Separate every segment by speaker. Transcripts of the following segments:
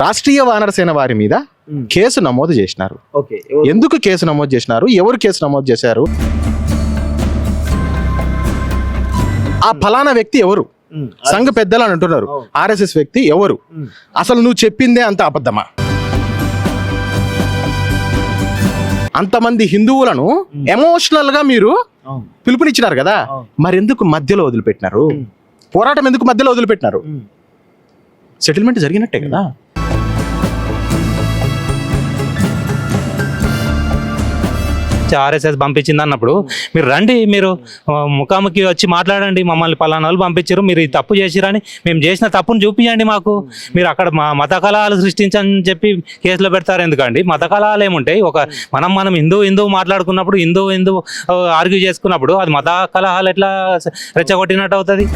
Speaker 1: రాష్ట్రీయ వానర సేన వారి మీద కేసు నమోదు చేసినారు. ఎందుకు కేసు నమోదు చేసినారు, ఎవరు కేసు నమోదు చేశారు, ఆ ఫలానా వ్యక్తి ఎవరు, సంఘ పెద్దలు అని అంటున్నారు, ఆర్ఎస్ఎస్ వ్యక్తి ఎవరు, అసలు నువ్వు చెప్పిందే అంత అబద్ధమా? అంతమంది హిందువులను ఎమోషనల్ గా మీరు పిలుపునిచ్చినారు కదా, మరెందుకు మధ్యలో వదిలిపెట్టినారు? పోరాటం ఎందుకు మధ్యలో వదిలిపెట్టినారు? సెటిల్మెంట్ జరిగినట్టే కదా.
Speaker 2: ఆర్ఎస్ఎస్ పంపించింది అన్నప్పుడు మీరు రండి, మీరు ముఖాముఖి వచ్చి మాట్లాడండి, మమ్మల్ని పలానా వాళ్ళు పంపించారు, మీరు ఈ తప్పు చేసిరని మేము చేసిన తప్పును చూపించండి మాకు. మీరు అక్కడ మత కలహాలు సృష్టించని చెప్పి కేసులో పెడతారు ఎందుకండి? మత కలహాలు ఏముంటాయి? మనం హిందూ మాట్లాడుకున్నప్పుడు హిందూ ఆర్గ్యూ చేసుకున్నప్పుడు అది మత కలహాలు ఎట్లా రెచ్చగొట్టినట్టు అవుతుంది?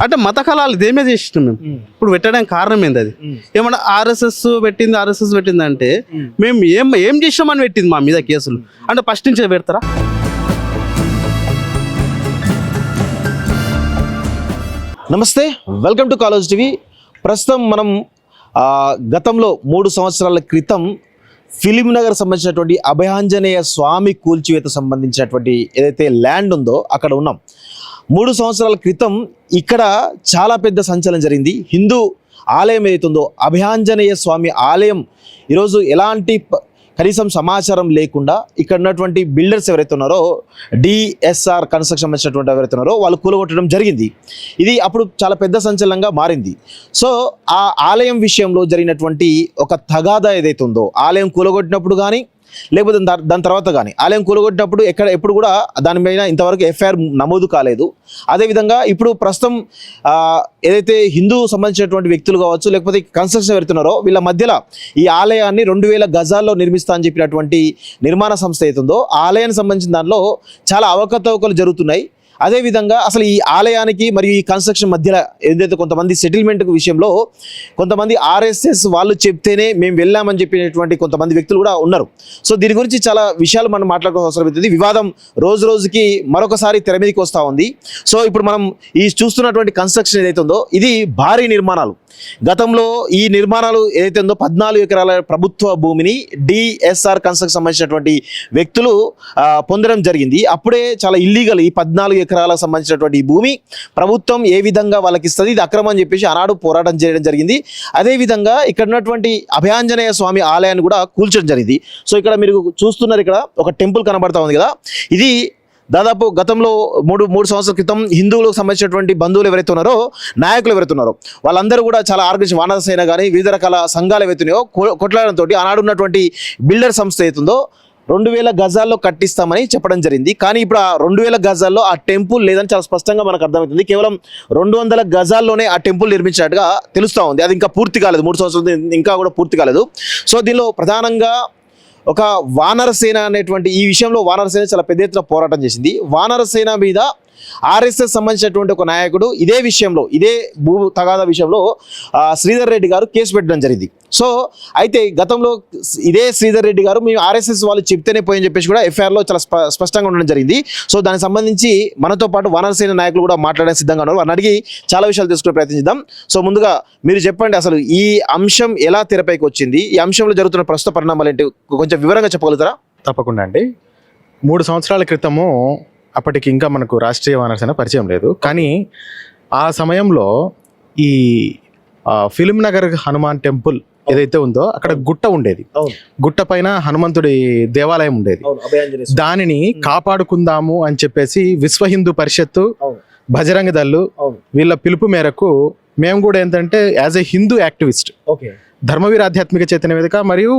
Speaker 3: అంటే మత కళాలు దేమే చేసినాం మేము. ఇప్పుడు పెట్టడానికి కారణం ఏంది? అది ఏమన్నా ఆర్ఎస్ఎస్ పెట్టింది అంటే మేము ఏం చేసినామని పెట్టింది మా మీద కేసులు అంటే ఫస్ట్ నుంచే పెడతారా?
Speaker 4: నమస్తే, వెల్కమ్ టు కాలేజ్ టీవీ. ప్రస్తుతం మనం గతంలో 3 సంవత్సరాల క్రితం ఫిలిం నగర్ సంబంధించినటువంటి అభయాంజనేయ స్వామి కూల్చివేత సంబంధించినటువంటి ఏదైతే ల్యాండ్ ఉందో అక్కడ ఉన్నాం. 3 సంవత్సరాల క్రితం ఇక్కడ చాలా పెద్ద సంచలనం జరిగింది. హిందూ ఆలయం ఏదైతుందో అభయాంజనేయ స్వామి ఆలయం ఈరోజు ఎలాంటి కనీసం సమాచారం లేకుండా ఇక్కడ ఉన్నటువంటి బిల్డర్స్ ఎవరైతే ఉన్నారో, డిఎస్ఆర్ కన్స్ట్రక్షన్ సంబంధించినటువంటి ఎవరైతే ఉన్నారో వాళ్ళు కూలగొట్టడం జరిగింది. ఇది అప్పుడు చాలా పెద్ద సంచలనంగా మారింది. సో ఆ ఆలయం విషయంలో జరిగినటువంటి ఒక తగాదా ఏదైతే ఉందో, ఆలయం కూలగొట్టినప్పుడు కానీ లేకపోతే దాని తర్వాత కానీ, ఆలయం కూలగొట్టినప్పుడు ఎప్పుడు కూడా దాని మీద ఇంతవరకు ఎఫ్ఐఆర్ నమోదు కాలేదు. అదేవిధంగా ఇప్పుడు ప్రస్తుతం ఏదైతే హిందూ సంబంధించినటువంటి వ్యక్తులు కావచ్చు, లేకపోతే కన్స్ట్రక్షన్ పెడుతున్నారో వీళ్ళ మధ్యలో ఈ ఆలయాన్ని 2000 గజాల్లో నిర్మిస్తా అని చెప్పినటువంటి నిర్మాణ సంస్థ అవుతుందో ఆలయానికి సంబంధించిన దానిలో చాలా అవకతవకలు జరుగుతున్నాయి. అదేవిధంగా అసలు ఈ ఆలయానికి మరియు ఈ కన్స్ట్రక్షన్ మధ్యలో ఏదైతే కొంతమంది సెటిల్మెంట్ విషయంలో కొంతమంది ఆర్ఎస్ఎస్ వాళ్ళు చెప్తేనే మేము వెళ్ళామని చెప్పినటువంటి కొంతమంది వ్యక్తులు కూడా ఉన్నారు. సో దీని గురించి చాలా విషయాలు మనం మాట్లాడుకోవాల్సిన అవసరం అవుతుంది. వివాదం రోజు రోజుకి మరొకసారి తెర మీదకి వస్తూ ఉంది. సో ఇప్పుడు మనం ఈ చూస్తున్నటువంటి కన్స్ట్రక్షన్ ఏదైతే ఉందో ఇది భారీ నిర్మాణాలు. గతంలో ఈ నిర్మాణాలు ఏదైతే ఉందో 14 ఎకరాల ప్రభుత్వ భూమిని డిఎస్ఆర్ కన్స్ట్రక్షన్ సంబంధించినటువంటి వ్యక్తులు పొందడం జరిగింది. అప్పుడే చాలా ఇల్లీగల్ ఈ 14 ఎకరాలకు సంబంధించినటువంటి భూమి ప్రభుత్వం ఏ విధంగా వాళ్ళకి ఇస్తుంది, ఇది అక్రమం అని చెప్పేసి ఆనాడు పోరాటం చేయడం జరిగింది. అదేవిధంగా ఇక్కడ ఉన్నటువంటి అభయాంజనేయ స్వామి ఆలయాన్ని కూడా కూల్చడం జరిగింది. సో ఇక్కడ మీరు చూస్తున్నారు, ఇక్కడ ఒక టెంపుల్ కనబడతా ఉంది కదా, ఇది దాదాపు గతంలో మూడు సంవత్సరాల క్రితం హిందువులకు సంబంధించినటువంటి బంధువులు ఎవరైతే ఉన్నారో, నాయకులు ఎవరైతే ఉన్నారో వాళ్ళందరూ కూడా చాలా ఆర్గనైజేషన్ వానర సేన కానీ వివిధ రకాల సంఘాలు ఏవైతున్నాయో కొట్లాడడంతో ఆనాడు ఉన్నటువంటి బిల్డర్ సంస్థ అవుతుందో 2000 గజాల్లో కట్టిస్తామని చెప్పడం జరిగింది. కానీ ఇప్పుడు ఆ 2000 గజాల్లో ఆ టెంపుల్ లేదని చాలా స్పష్టంగా మనకు అర్థమవుతుంది. కేవలం 200 గజాల్లోనే ఆ టెంపుల్ నిర్మించినట్టుగా తెలుస్తూ ఉంది. అది ఇంకా పూర్తి కాలేదు, 3 సంవత్సరాలు ఇంకా కూడా పూర్తి కాలేదు. సో దీనిలో ప్రధానంగా ఒక వానరసేన అనేటువంటి ఈ విషయంలో వానరసేన చాలా పెద్ద ఎత్తున పోరాటం చేసింది. వానరసేన మీద ఆర్ఎస్ఎస్ సంబంధించినటువంటి ఒక నాయకుడు ఇదే విషయంలో, ఇదే భూ తగాదా విషయంలో శ్రీధర్ రెడ్డి గారు కేసు పెట్టడం జరిగింది. సో అయితే గతంలో ఇదే శ్రీధర్ రెడ్డి గారు మేము ఆర్ఎస్ఎస్ వాళ్ళు చెప్తేనే పోయని చెప్పేసి కూడా ఎఫ్ఐఆర్లో చాలా స్పష్టంగా ఉండడం జరిగింది. సో దానికి సంబంధించి మనతో పాటు వానరసేన నాయకులు కూడా మాట్లాడడానికి సిద్ధంగా ఉన్నారు. వారిని అడిగి చాలా విషయాలు తెలుసుకునే ప్రయత్నిద్దాం. సో ముందుగా మీరు చెప్పండి, అసలు ఈ అంశం ఎలా తెరపైకి వచ్చింది, ఈ అంశంలో జరుగుతున్న ప్రస్తుత పరిణామాలు ఏంటి, కొంచెం వివరంగా చెప్పగలుగుతారా?
Speaker 1: తప్పకుండా అండి. 3 సంవత్సరాల క్రితము అప్పటికి ఇంకా మనకు రాష్ట్రీయ వానర సేన పరిచయం లేదు. కానీ ఆ సమయంలో ఈ ఫిలిం నగర్ హనుమాన్ టెంపుల్ ఏదైతే ఉందో అక్కడ గుట్ట ఉండేది. గుట్ట పైన హనుమంతుడి దేవాలయం ఉండేది. దానిని కాపాడుకుందాము అని చెప్పేసి విశ్వ హిందూ పరిషత్తు, బజరంగ దళ్ళు వీళ్ళ పిలుపు మేరకు మేము కూడా ఏంటంటే as a Hindu activist, Dharamvira ఆధ్యాత్మిక చైతన్య వేదిక మరియు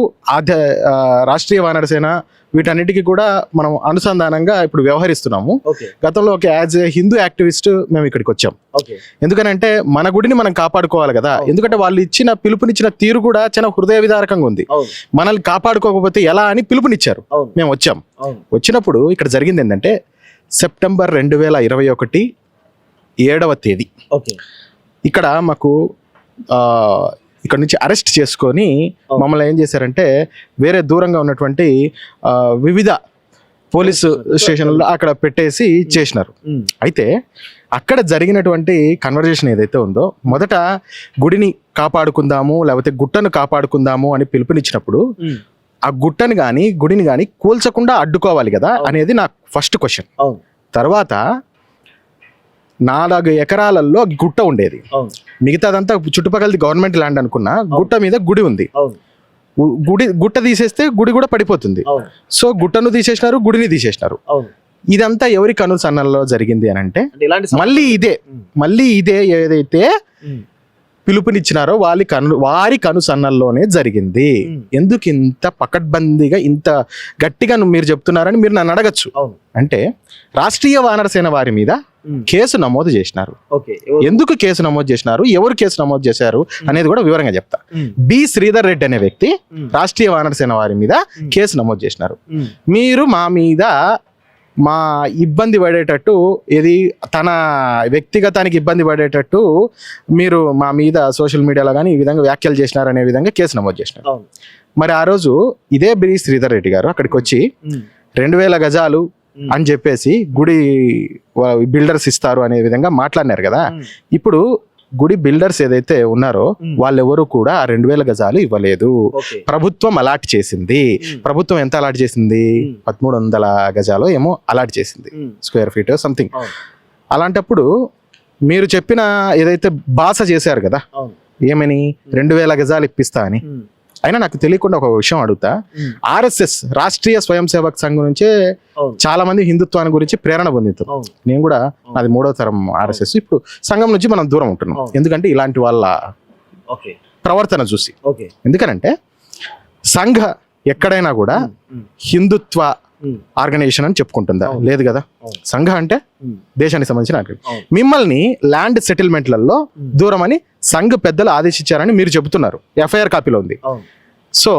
Speaker 1: రాష్ట్రీయ వానర సేన వీటన్నిటికీ కూడా మనం అనుసంధానంగా ఇప్పుడు వ్యవహరిస్తున్నాము. గతంలో ఒక యాజ్ ఏ హిందూ యాక్టివిస్ట్ మేము ఇక్కడికి వచ్చాం. ఎందుకనంటే మన గుడిని మనం కాపాడుకోవాలి కదా. ఎందుకంటే వాళ్ళు ఇచ్చిన పిలుపునిచ్చిన తీరు కూడా చాలా హృదయ విదారకంగా ఉంది. మనల్ని కాపాడుకోకపోతే ఎలా అని పిలుపునిచ్చారు. మేము వచ్చాం. వచ్చినప్పుడు ఇక్కడ జరిగింది ఏంటంటే సెప్టెంబర్ 2021 7వ తేదీ ఇక్కడ మాకు ఇక్కడ నుంచి అరెస్ట్ చేసుకొని మమ్మల్ని ఏం చేశారంటే వేరే దూరంగా ఉన్నటువంటి వివిధ పోలీసు స్టేషన్లో అక్కడ పెట్టేసి చేసినారు. అయితే అక్కడ జరిగినటువంటి కన్వర్జేషన్ ఏదైతే ఉందో, మొదట గుడిని కాపాడుకుందాము లేకపోతే గుట్టను కాపాడుకుందాము అని పిలుపునిచ్చినప్పుడు ఆ గుట్టని కానీ గుడిని కానీ కూల్చకుండా అడ్డుకోవాలి కదా అనేది నా ఫస్ట్ క్వశ్చన్. తర్వాత 4 ఎకరాలలో గుట్ట ఉండేది, మిగతాదంతా చుట్టుపక్కల గవర్నమెంట్ ల్యాండ్ అనుకున్నా, గుట్ట మీద గుడి ఉంది. గుట్ట తీసేస్తే గుడి కూడా పడిపోతుంది. సో గుట్టను తీసేసినారు, గుడిని తీసేసినారు. ఇదంతా ఎవరి కనుసన్నల్లో జరిగింది అని అంటే మళ్ళీ ఇదే ఏదైతే పిలుపునిచ్చినారో వారి కనుసన్నల్లోనే జరిగింది. ఎందుకు ఇంత పకడ్బందీగా ఇంత గట్టిగా మీరు చెప్తున్నారని మీరు నన్ను అడగచ్చు. అంటే రాష్ట్రీయ వానర సేన వారి మీద కేసు నమోదు చేసినారు. ఎందుకు కేసు నమోదు చేసినారు, ఎవరు కేసు నమోదు చేశారు అనేది కూడా వివరంగా చెప్తా. బి శ్రీధర్ రెడ్డి అనే వ్యక్తి రాష్ట్రీయ వానర సేన వారి మీద కేసు నమోదు చేసినారు. మీరు మా ఇబ్బంది పడేటట్టు, ఏది తన వ్యక్తిగతానికి ఇబ్బంది పడేటట్టు మీరు మా మీద సోషల్ మీడియాలో కానీ ఈ విధంగా వ్యాఖ్యలు చేసినారు అనే విధంగా కేసు నమోదు చేసినారు. మరి ఆ రోజు ఇదే బి శ్రీధర్ రెడ్డి గారు అక్కడికి వచ్చి 2000 గజాలు అని చెప్పేసి గుడి బిల్డర్స్ ఇస్తారు అనే విధంగా మాట్లాడినారు కదా. ఇప్పుడు గుడి బిల్డర్స్ ఏదైతే ఉన్నారో వాళ్ళెవరు కూడా ఆ 2000 గజాలు ఇవ్వలేదు. ప్రభుత్వం అలాట్ చేసింది. ప్రభుత్వం ఎంత అలాట్ చేసింది? 1300 గజాలు ఏమో అలాట్ చేసింది, స్క్వేర్ ఫీట్ సంథింగ్. అలాంటప్పుడు మీరు చెప్పిన ఏదైతే భాష చేశారు కదా, ఏమని 2000 గజాలు ఇప్పిస్తా అని, అయినా నాకు తెలియకుండా ఒక విషయం అడుగుతా. RSS రాష్ట్రీయ స్వయం సేవక్ సంఘం నుంచే చాలా మంది హిందుత్వాన్ని గురించి ప్రేరణ పొందుతారు. నేను కూడా నాది 3వ తరం RSS. ఇప్పుడు సంఘం నుంచి మనం దూరం ఉంటున్నాం, ఎందుకంటే ఇలాంటి వాళ్ళ ప్రవర్తన చూసి. ఎందుకనంటే సంఘ ఎక్కడైనా కూడా హిందుత్వ ఆర్గనైజేషన్ అని చెప్పుకుంటుందా? లేదు కదా. సంఘ అంటే దేశానికి సంబంధించిన ఆర్గనైజేషన్. మిమ్మల్ని ల్యాండ్ సెటిల్మెంట్లలో దూరం అని సంఘ పెద్దలు ఆదేశించారని మీరు చెబుతున్నారు, FIR కాపీలో ఉంది. సో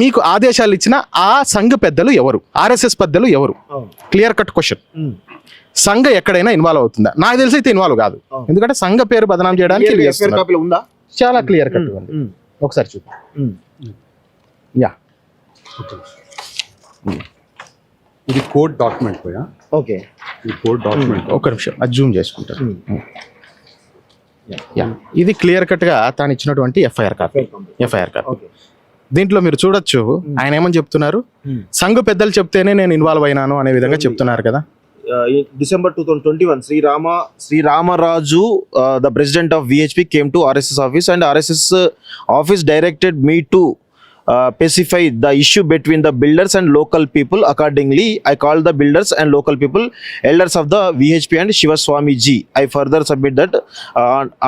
Speaker 1: మీకు ఆదేశాలు ఇచ్చిన ఆ సంఘ పెద్దలు ఎవరు? RSS పెద్దలు ఎవరు? Clear cut question. సంఘ ఎక్కడైనా ఇన్వాల్వ్ అవుతుందా? నాకు తెలిసి అయితే ఇన్వాల్వ్ కాదు, ఎందుకంటే సంఘ పేరు బదనాం చేయడానికి చాలా క్లియర్ కట్ ఉంది. ఒకసారి చూద్దాం. యా,
Speaker 5: ఇది కోర్ట్ డాక్యుమెంట్ పోయా.
Speaker 3: ఓకే,
Speaker 5: ఈ కోర్ట్ డాక్యుమెంట్
Speaker 1: ఒక నిమిషం అది జూమ్ చేసుకుంటారు. ఇది క్లియర్ కట్ గా తాను ఇచ్చినటువంటి FIR కాపీ. దీంట్లో మీరు చూడొచ్చు, ఆయన ఏమని చెప్తున్నారు, సంఘ పెద్దలు చెప్తేనే నేను ఇన్వాల్వ్ అయినాను అనే విధంగా చెప్తున్నారు కదా.
Speaker 4: December 2021, Sri Ramaraju, the president of VHP, came to RSS office and RSS office directed me to specify the issue between the builders and local people. Accordingly, I called the builders and local people, elders of the VHP and Shiva Swami Ji. I further submit that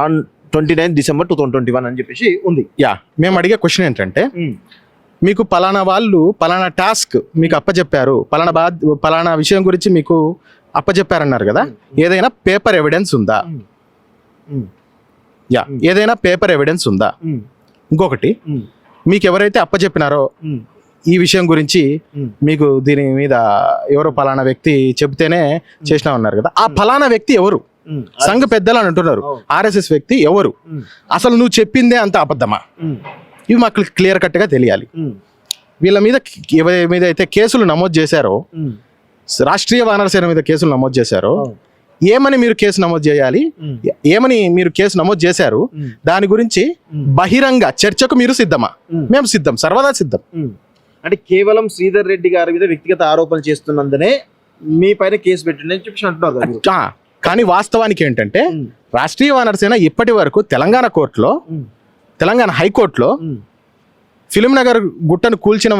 Speaker 4: on 29th December 2021 అని చెప్పేసి ఉంది.
Speaker 1: Yeah, మేము అడిగే question ఏంటంటే, మీకు పలానా వాళ్ళు పలానా టాస్క్ మీకు అప్పచెప్పారు, పలానా విషయం గురించి మీకు అప్పచెప్పారన్నారు కదా, ఏదైనా పేపర్ ఎవిడెన్స్ ఉందా? యా, ఏదైనా పేపర్ ఎవిడెన్స్ ఉందా? ఇంకొకటి, మీకు ఎవరైతే అప్పచెప్పినారో ఈ విషయం గురించి మీకు దీని మీద ఎవరో పలానా వ్యక్తి చెబితేనే చేసినా ఉన్నారు కదా, ఆ పలానా వ్యక్తి ఎవరు? సంఘ పెద్దలు అని అంటున్నారు, RSS వ్యక్తి ఎవరు? అసలు నువ్వు చెప్పిందే అంత అబద్ధమా? ఇవి మాకు క్లియర్ కట్ గా తెలియాలి. వీళ్ళ మీద ఎవరి మీద అయితే కేసులు నమోదు చేశారో, రాష్ట్రీయ వానర సేన మీద కేసులు నమోదు చేశారో, ఏమని మీరు కేసు నమోదు చేయాలి, ఏమని మీరు కేసు నమోదు చేశారు, దాని గురించి బహిరంగ చర్చకు మీరు సిద్ధమా? మేము సిద్ధం, సర్వదా సిద్ధం.
Speaker 4: అంటే కేవలం శ్రీధర్ రెడ్డి గారి మీద వ్యక్తిగత ఆరోపణలు చేస్తున్నందునే మీ పైన కేసు పెట్టిందని చెప్పి అంటున్నారు.
Speaker 1: కానీ వాస్తవానికి ఏంటంటే, రాష్ట్రీయ వానర సేన ఇప్పటి వరకు తెలంగాణ హైకోర్టులో ఫిలిం నగర్ గుట్టను కూల్చిన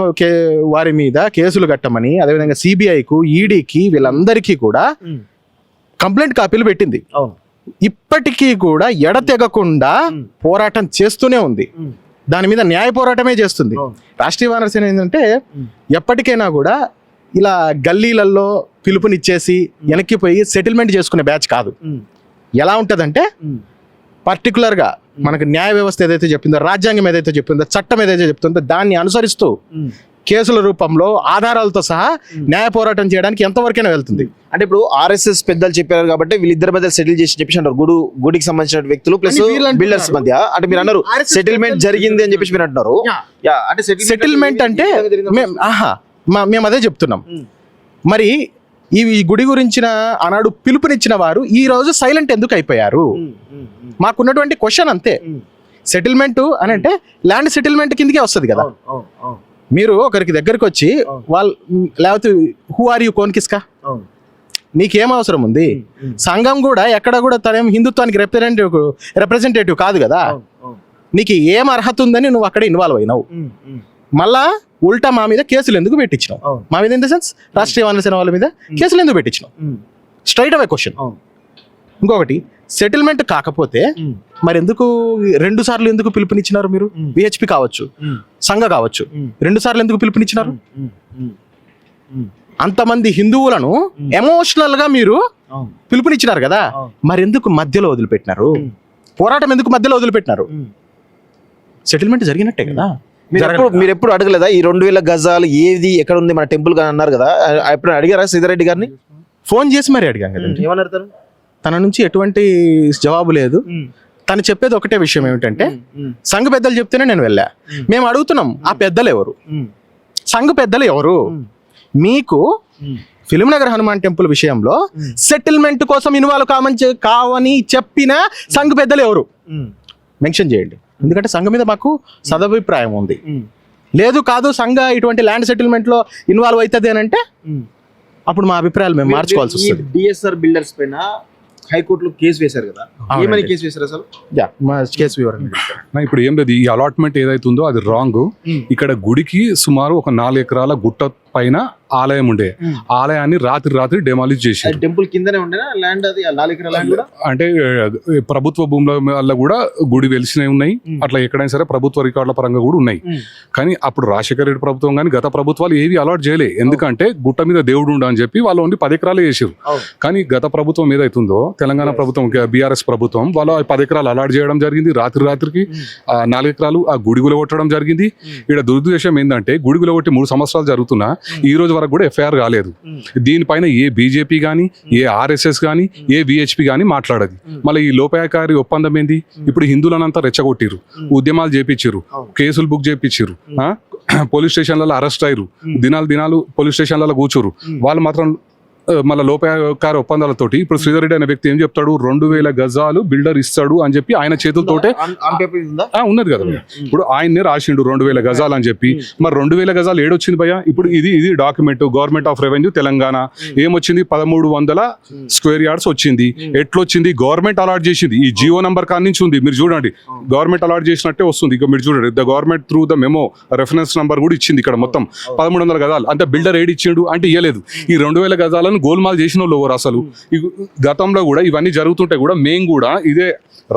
Speaker 1: వారి మీద కేసులు కట్టమని, అదేవిధంగా CBIకు, EDకి, వీళ్ళందరికీ కూడా కంప్లైంట్ కాపీలు పెట్టింది. ఇప్పటికీ కూడా ఎడతెగకుండా పోరాటం చేస్తూనే ఉంది. దాని మీద న్యాయ పోరాటమే చేస్తుంది. రాష్ట్రీయ వానర సేన ఏంటంటే, ఎప్పటికైనా కూడా ఇలా గల్లీలలో పిలుపునిచ్చేసి వెనక్కిపోయి సెటిల్మెంట్ చేసుకునే బ్యాచ్ కాదు. ఎలా ఉంటదంటే, పర్టికులర్గా మనకు న్యాయ వ్యవస్థ ఏదైతే చెప్పిందో, రాజ్యాంగం ఏదైతే చెప్పిందో, చట్టం ఏదైతే చెప్తుందో దాన్ని అనుసరిస్తూ కేసుల రూపంలో ఆధారాలతో సహా న్యాయ పోరాటం చేయడానికి ఎంతవరకైనా వెళ్తుంది.
Speaker 4: అంటే ఇప్పుడు RSS పెద్దలు చెప్పారు కాబట్టి వీళ్ళిద్దరి మధ్య సెటిల్ చేసి చెప్పేసి అంటారు, గుడికి సంబంధించిన వ్యక్తులు ప్లస్ బిల్డర్స్ మధ్య. అంటే మీరు అన్నారు సెటిల్మెంట్ జరిగింది అని చెప్పేసి మీరు అంటున్నారు.
Speaker 1: సెటిల్మెంట్ అంటే మేము అదే చెప్తున్నాం. మరి ఈ గుడి గురించిన ఆనాడు పిలుపునిచ్చిన వారు ఈ రోజు సైలెంట్ ఎందుకు అయిపోయారు? మాకున్నటువంటి క్వశ్చన్ అంతే. సెటిల్మెంట్ అని అంటే ల్యాండ్ సెటిల్మెంట్ కిందకే వస్తుంది కదా. మీరు ఒకరికి దగ్గరికి వచ్చి వాళ్ళు లేకపోతే హూ ఆర్ యూ కోన్కిస్కా, నీకేం అవసరం ఉంది? సంఘం కూడా ఎక్కడ కూడా తనేం హిందుత్వానికి రిప్రజెంటేటివ్ కాదు కదా. నీకు ఏం అర్హత ఉందని నువ్వు అక్కడ ఇన్వాల్వ్ అయినావు. మళ్ళా ఉల్టా మా మీద కేసులు ఎందుకు పెట్టించినావు? మా మీద ఇన్ ద సెన్స్ రాష్ట్రీయ వనరసేన వాళ్ళ మీద కేసులు ఎందుకు పెట్టించినావు? స్ట్రైట్ అవే క్వశ్చన్. ఇంకొకటి, సెటిల్మెంట్ కాకపోతే మరి ఎందుకు 2 సార్లు ఎందుకు పిలుపునిచ్చినారు? మీరు విహెచ్పి కావచ్చు, సంఘ కావచ్చు, 2 సార్లు ఎందుకు పిలుపునిచ్చినారు? అంతమంది హిందువులను ఎమోషనల్ గా మీరు పిలుపునిచ్చినారు కదా, మరి ఎందుకు మధ్యలో వదిలిపెట్టినారు? పోరాటం ఎందుకు మధ్యలో వదిలిపెట్టినారు? సెటిల్మెంట్ జరిగినట్టే కదా.
Speaker 4: మీరు ఎప్పుడు అడగలేదా ఈ 2000 గజాలు ఏది ఎక్కడ ఉంది మన టెంపుల్ గా అన్నారు కదా, ఎప్పుడు అడిగారా శ్రీధర్ గారిని?
Speaker 1: ఫోన్ చేసి మరి అడిగాం కదండి.
Speaker 4: ఏమన్నారు?
Speaker 1: తన నుంచి ఎటువంటి జవాబు లేదు. తను చెప్పేది ఒకటే విషయం ఏమిటంటే, సంఘ పెద్దలు చెప్తేనే నేను వెళ్ళా. మేము అడుగుతున్నాం, ఆ పెద్దలు ఎవరు? సంఘ పెద్దలు ఎవరు? మీకు ఫిలిం నగర్ హనుమాన్ టెంపుల్ విషయంలో సెటిల్మెంట్ కోసం ఇన్వాల్వ్ కావని చెప్పిన సంఘ పెద్దలు ఎవరు? మెన్షన్ చేయండి. ఎందుకంటే సంఘం మీద మాకు సదభిప్రాయం ఉంది. లేదు కాదు సంఘ ఇటువంటి ల్యాండ్ సెటిల్మెంట్ లో ఇన్వాల్వ్ అవుతుంది అని అంటే అప్పుడు మా అభిప్రాయాలు మేము మార్చుకోవాల్సి వస్తుంది.
Speaker 4: డిఎస్ఆర్ బిల్డర్స్ పైన హైకోర్టులో కేసు వేశారు కదా, ఏమని కేసు వేశారు అసలు?
Speaker 1: మా కేసు వివరంగా
Speaker 5: ఇప్పుడు ఏం లేదు, ఈ అలాట్మెంట్ ఏదైతుందో అది రాంగ్. ఇక్కడ గుడికి సుమారు ఒక 4 ఎకరాల గుట్ట పైన ఆలయం ఉండే, ఆలయాన్ని రాత్రి డెమాలిష్ చేశారు.
Speaker 4: టెంపుల్ కిందనే ఉండే ల్యాండ్, అది 4 ఎకరాల ల్యాండ్ కూడా
Speaker 5: అంటే ప్రభుత్వ భూముల వల్ల కూడా గుడి వెలిసినవి ఉన్నాయి. అట్లా ఎక్కడైనా సరే ప్రభుత్వ రికార్డుల పరంగా కూడా ఉన్నాయి. కానీ అప్పుడు రాజశేఖర రెడ్డి ప్రభుత్వం కానీ గత ప్రభుత్వాలు ఏవి అలాట్ చేయలే. ఎందుకంటే గుట్ట మీద దేవుడు ఉండ అని చెప్పి వాళ్ళు ఓన్లీ 10 ఎకరాలు చేసారు. కానీ గత ప్రభుత్వం ఏదైతుందో తెలంగాణ ప్రభుత్వం, బీఆర్ఎస్ ప్రభుత్వం, వాళ్ళు 10 ఎకరాలు అలాట్ చేయడం జరిగింది. రాత్రికి 4 ఎకరాలు ఆ గుడి గులగొట్టడం జరిగింది. ఇక్కడ దురదృష్టం ఏంటంటే గుడి గులగొట్టి 3 సంవత్సరాలు జరుగుతున్నా ఈ రోజు వరకు కూడా ఎఫ్ఐఆర్ కాలేదు. దీనిపైన ఏ బీజేపీ కానీ, ఏ ఆర్ఎస్ఎస్ కానీ, ఏ విహెచ్పి కానీ మాట్లాడదు. మళ్ళీ ఈ లోపాయకారి ఒప్పందం ఏంది? ఇప్పుడు హిందువులనంతా రెచ్చగొట్టిరు, ఉద్యమాలు చేపించారు, కేసులు బుక్ చేపించారు, పోలీస్ స్టేషన్లలో అరెస్ట్ అయ్యారు, దినాలు పోలీస్ స్టేషన్లలో కూర్చోరు. వాళ్ళు మాత్రం మళ్ళీ లోపాయకార ఒప్పందాలతోటి ఇప్పుడు శ్రీధర్ రెడ్డి అనే వ్యక్తి ఏం చెప్తాడు, 2000 గజాలు బిల్డర్ ఇస్తాడు అని చెప్పి ఆయన చేతులతోటే ఉన్నది కదా. ఇప్పుడు ఆయన్నే రాసిండు 2000 గజాలు అని చెప్పి. మరి 2000 గజాలు ఏడొచ్చింది భయ్యా? ఇప్పుడు ఇది document government of revenue Telangana ఏమొచ్చింది, 1300 స్క్వేర్ యార్డ్స్ వచ్చింది. ఎట్లొచ్చింది? గవర్నమెంట్ అలాట్ చేసింది. ఈ జియో నంబర్ కాడి నుంచి ఉంది, మీరు చూడండి. గవర్నమెంట్ అలాట్ చేసినట్టే వస్తుంది. ఇక మీరు చూడండి, the government through the memo reference number కూడా ఇచ్చింది. ఇక్కడ మొత్తం 1300 గజాలు అంటే బిల్డర్ ఏడు ఇచ్చిండు అంటే ఇవ్వలేదు. ఈ 2000 గజాలను గోల్మాల్ చేసిన వాళ్ళు ఎవరు అసలు? గతంలో కూడా ఇవన్నీ జరుగుతుంటే కూడా మేము కూడా ఇదే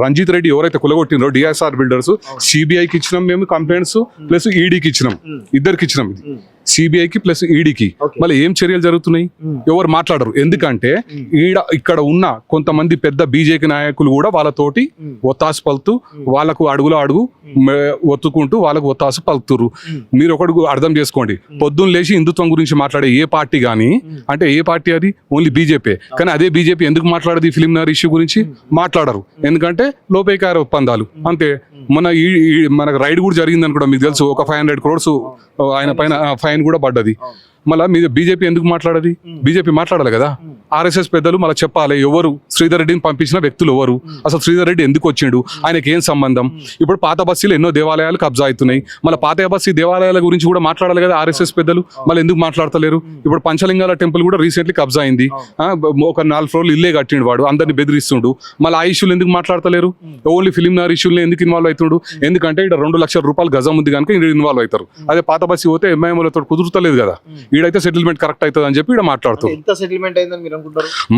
Speaker 5: రంజిత్ రెడ్డి ఎవరైతే కులగొట్టినో డిఎస్ఆర్ బిల్డర్స్, సిబిఐకి ఇచ్చినాం మేము కంప్లైంట్స్, ప్లస్ ఈడీకి ఇచ్చినాం, ఇద్దరికి ఇచ్చినాం. ఇది సిబిఐకి ప్లస్ ఈడీకి. మళ్ళీ ఏం చర్యలు జరుగుతున్నాయి? ఎవరు మాట్లాడరు. ఎందుకంటే ఇక్కడ ఉన్న కొంతమంది పెద్ద బీజేపీ నాయకులు కూడా వాళ్ళతోటి ఒత్తాసు పలుతూ వాళ్ళకు అడుగు ఒత్తుకుంటూ వాళ్ళకు ఒత్తాసు పలుకుతురు. మీరు ఒకటి అర్థం చేసుకోండి, పొద్దున్న లేచి హిందుత్వం గురించి మాట్లాడే ఏ పార్టీ కానీ, అంటే ఏ పార్టీ అది ఓన్లీ బీజేపీ. కానీ అదే బీజేపీ ఎందుకు మాట్లాడదు ఈ ఫిలిం నగర్ ఇష్యూ గురించి? మాట్లాడరు. ఎందుకంటే లోపేకార ఒప్పందాలు అంతే. మనకు రైడ్ కూడా జరిగింది అనుకోవడం మీకు తెలుసు. ఒక 500 crores ఆయన పైన ఫైన్ కూడా పడ్డది. మళ్ళీ మీద బీజేపీ ఎందుకు మాట్లాడది? బీజేపీ మాట్లాడాలి కదా. ఆర్ఎస్ఎస్ పెద్దలు మళ్ళీ చెప్పాలి ఎవరు శ్రీధర్ రెడ్డిని పంపించిన వ్యక్తులు ఎవరు, అసలు శ్రీధర్ రెడ్డి ఎందుకు వచ్చిండు, ఆయనకి ఏం సంబంధం. ఇప్పుడు పాత బస్తీలు ఎన్నో దేవాలయాలు కబ్జా అవుతున్నాయి. మళ్ళీ పాత బస్తీ దేవాలయాల గురించి కూడా మాట్లాడాలి కదా ఆర్ఎస్ఎస్ పెద్దలు. మళ్ళీ ఎందుకు మాట్లాడతలేరు? ఇప్పుడు పంచలింగాల టెంపుల్ కూడా రీసెంట్లీ కబ్జా అయింది. ఒక 4 floors ఇల్లే కట్టిండు వాడు, అందరిని బెదిరిస్తుండు. మళ్ళీ ఆ ఇష్యూలు ఎందుకు మాట్లాడతలేరు? ఓన్లీ ఫిలిం నగర్ ఇష్యూలు ఎందుకు ఇన్వాల్వ్ అవుతుండు? ఎందుకంటే ఇక్కడ 2 లక్షల రూపాయలు గజం ఉంది కనుక ఇక్కడ ఇన్వాల్వ్ అవుతారు. అదే పాత బస్తీ పోతే ఎంఐఎంలతో కుదురుతలేదు కదా. ఈడైతే సెటిల్మెంట్ కరెక్ట్ అవుతుంది అని చెప్పి ఇక్కడ మాట్లాడుతారు.